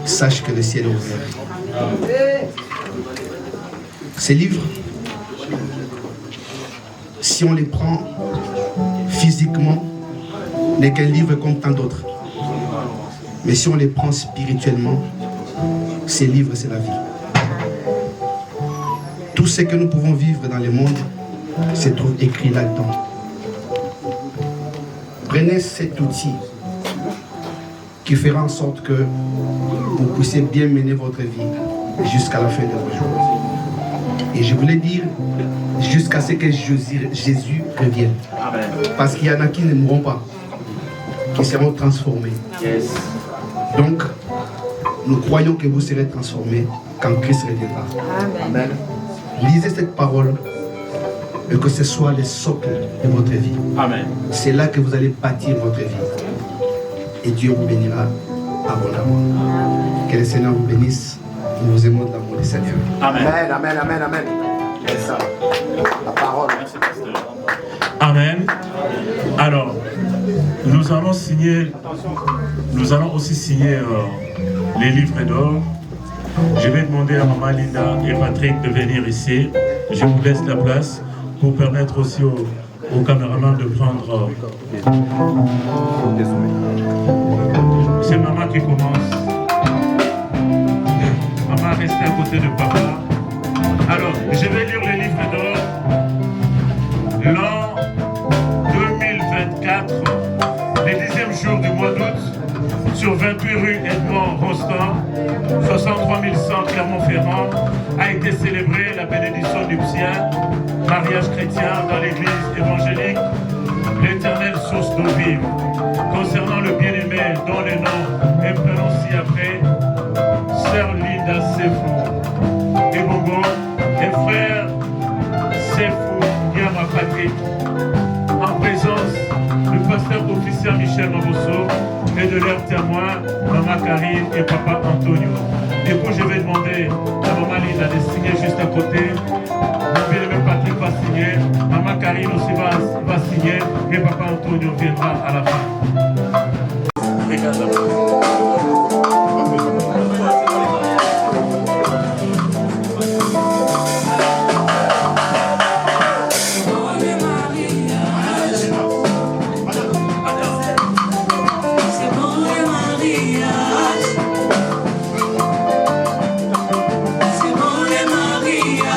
Sache que le ciel est ouvert. Ces livres, si on les prend physiquement, n'est qu'un livre comme tant d'autres. Mais si on les prend spirituellement, ces livres, c'est la vie. Tout ce que nous pouvons vivre dans le monde se trouve écrit là-dedans. Prenez cet outil qui fera en sorte que vous puissiez bien mener votre vie jusqu'à la fin de vos jours. Et je voulais dire, jusqu'à ce que Jésus revienne. Amen. Parce qu'il y en a qui ne mourront pas, qui seront transformés. Yes. Donc, nous croyons que vous serez transformés quand Christ reviendra. Amen. Lisez cette parole et que ce soit le socle de votre vie. Amen. C'est là que vous allez bâtir votre vie. Et Dieu vous bénira abondamment. Que le Seigneur vous bénisse. Nous vous aimons de l'amour du Seigneur. Amen. Amen, amen, amen. C'est ça. La parole. Amen. Alors, nous allons aussi signer les livres d'or. Je vais demander à Maman Linda et Patrick de venir ici. Je vous laisse la place pour permettre aussi aux caméramans de prendre. C'est maman qui commence. Maman reste à côté de papa. Alors, je vais lire les livres d'or. L'an 2024, les 10e jours du mois d'août, sur 28 rue Edmond Rostand, 63 100 Clermont-Ferrand, a été célébrée la bénédiction nuptiale, mariage chrétien dans l'église évangélique, l'éternelle source d'eau vive. Concernant le bien-aimé dont le nom est prononcé après, Sœur Linda Sefou et Bongo et frère Sefou Yama Patrick, en présence du pasteur officier Michel Mabosso et de leurs témoins, Maman Karine et Papa Antonio. Du coup, je vais demander à Maman Linda de signer juste à côté. Mon bien-aimé Patrick va signer, Maman Karine aussi va signer et Papa Antonio viendra à la fin. Maria.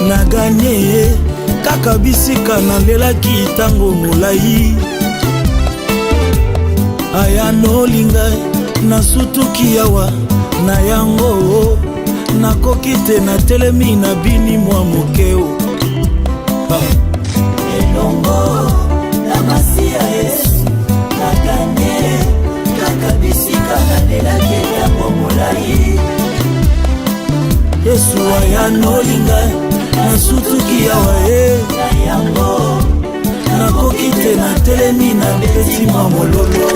naganye kaka bisika nalelaki ntango molai aya nolinga nasutuki awa na yango nakoki te natelemi na bini mwa mokeo elongo na masi ya Yesu naganye kaka bisika nalelaki ntango molai Yesu aya nolinga nasutuki awa na yango nakoki te natelemi na beti mwa mololo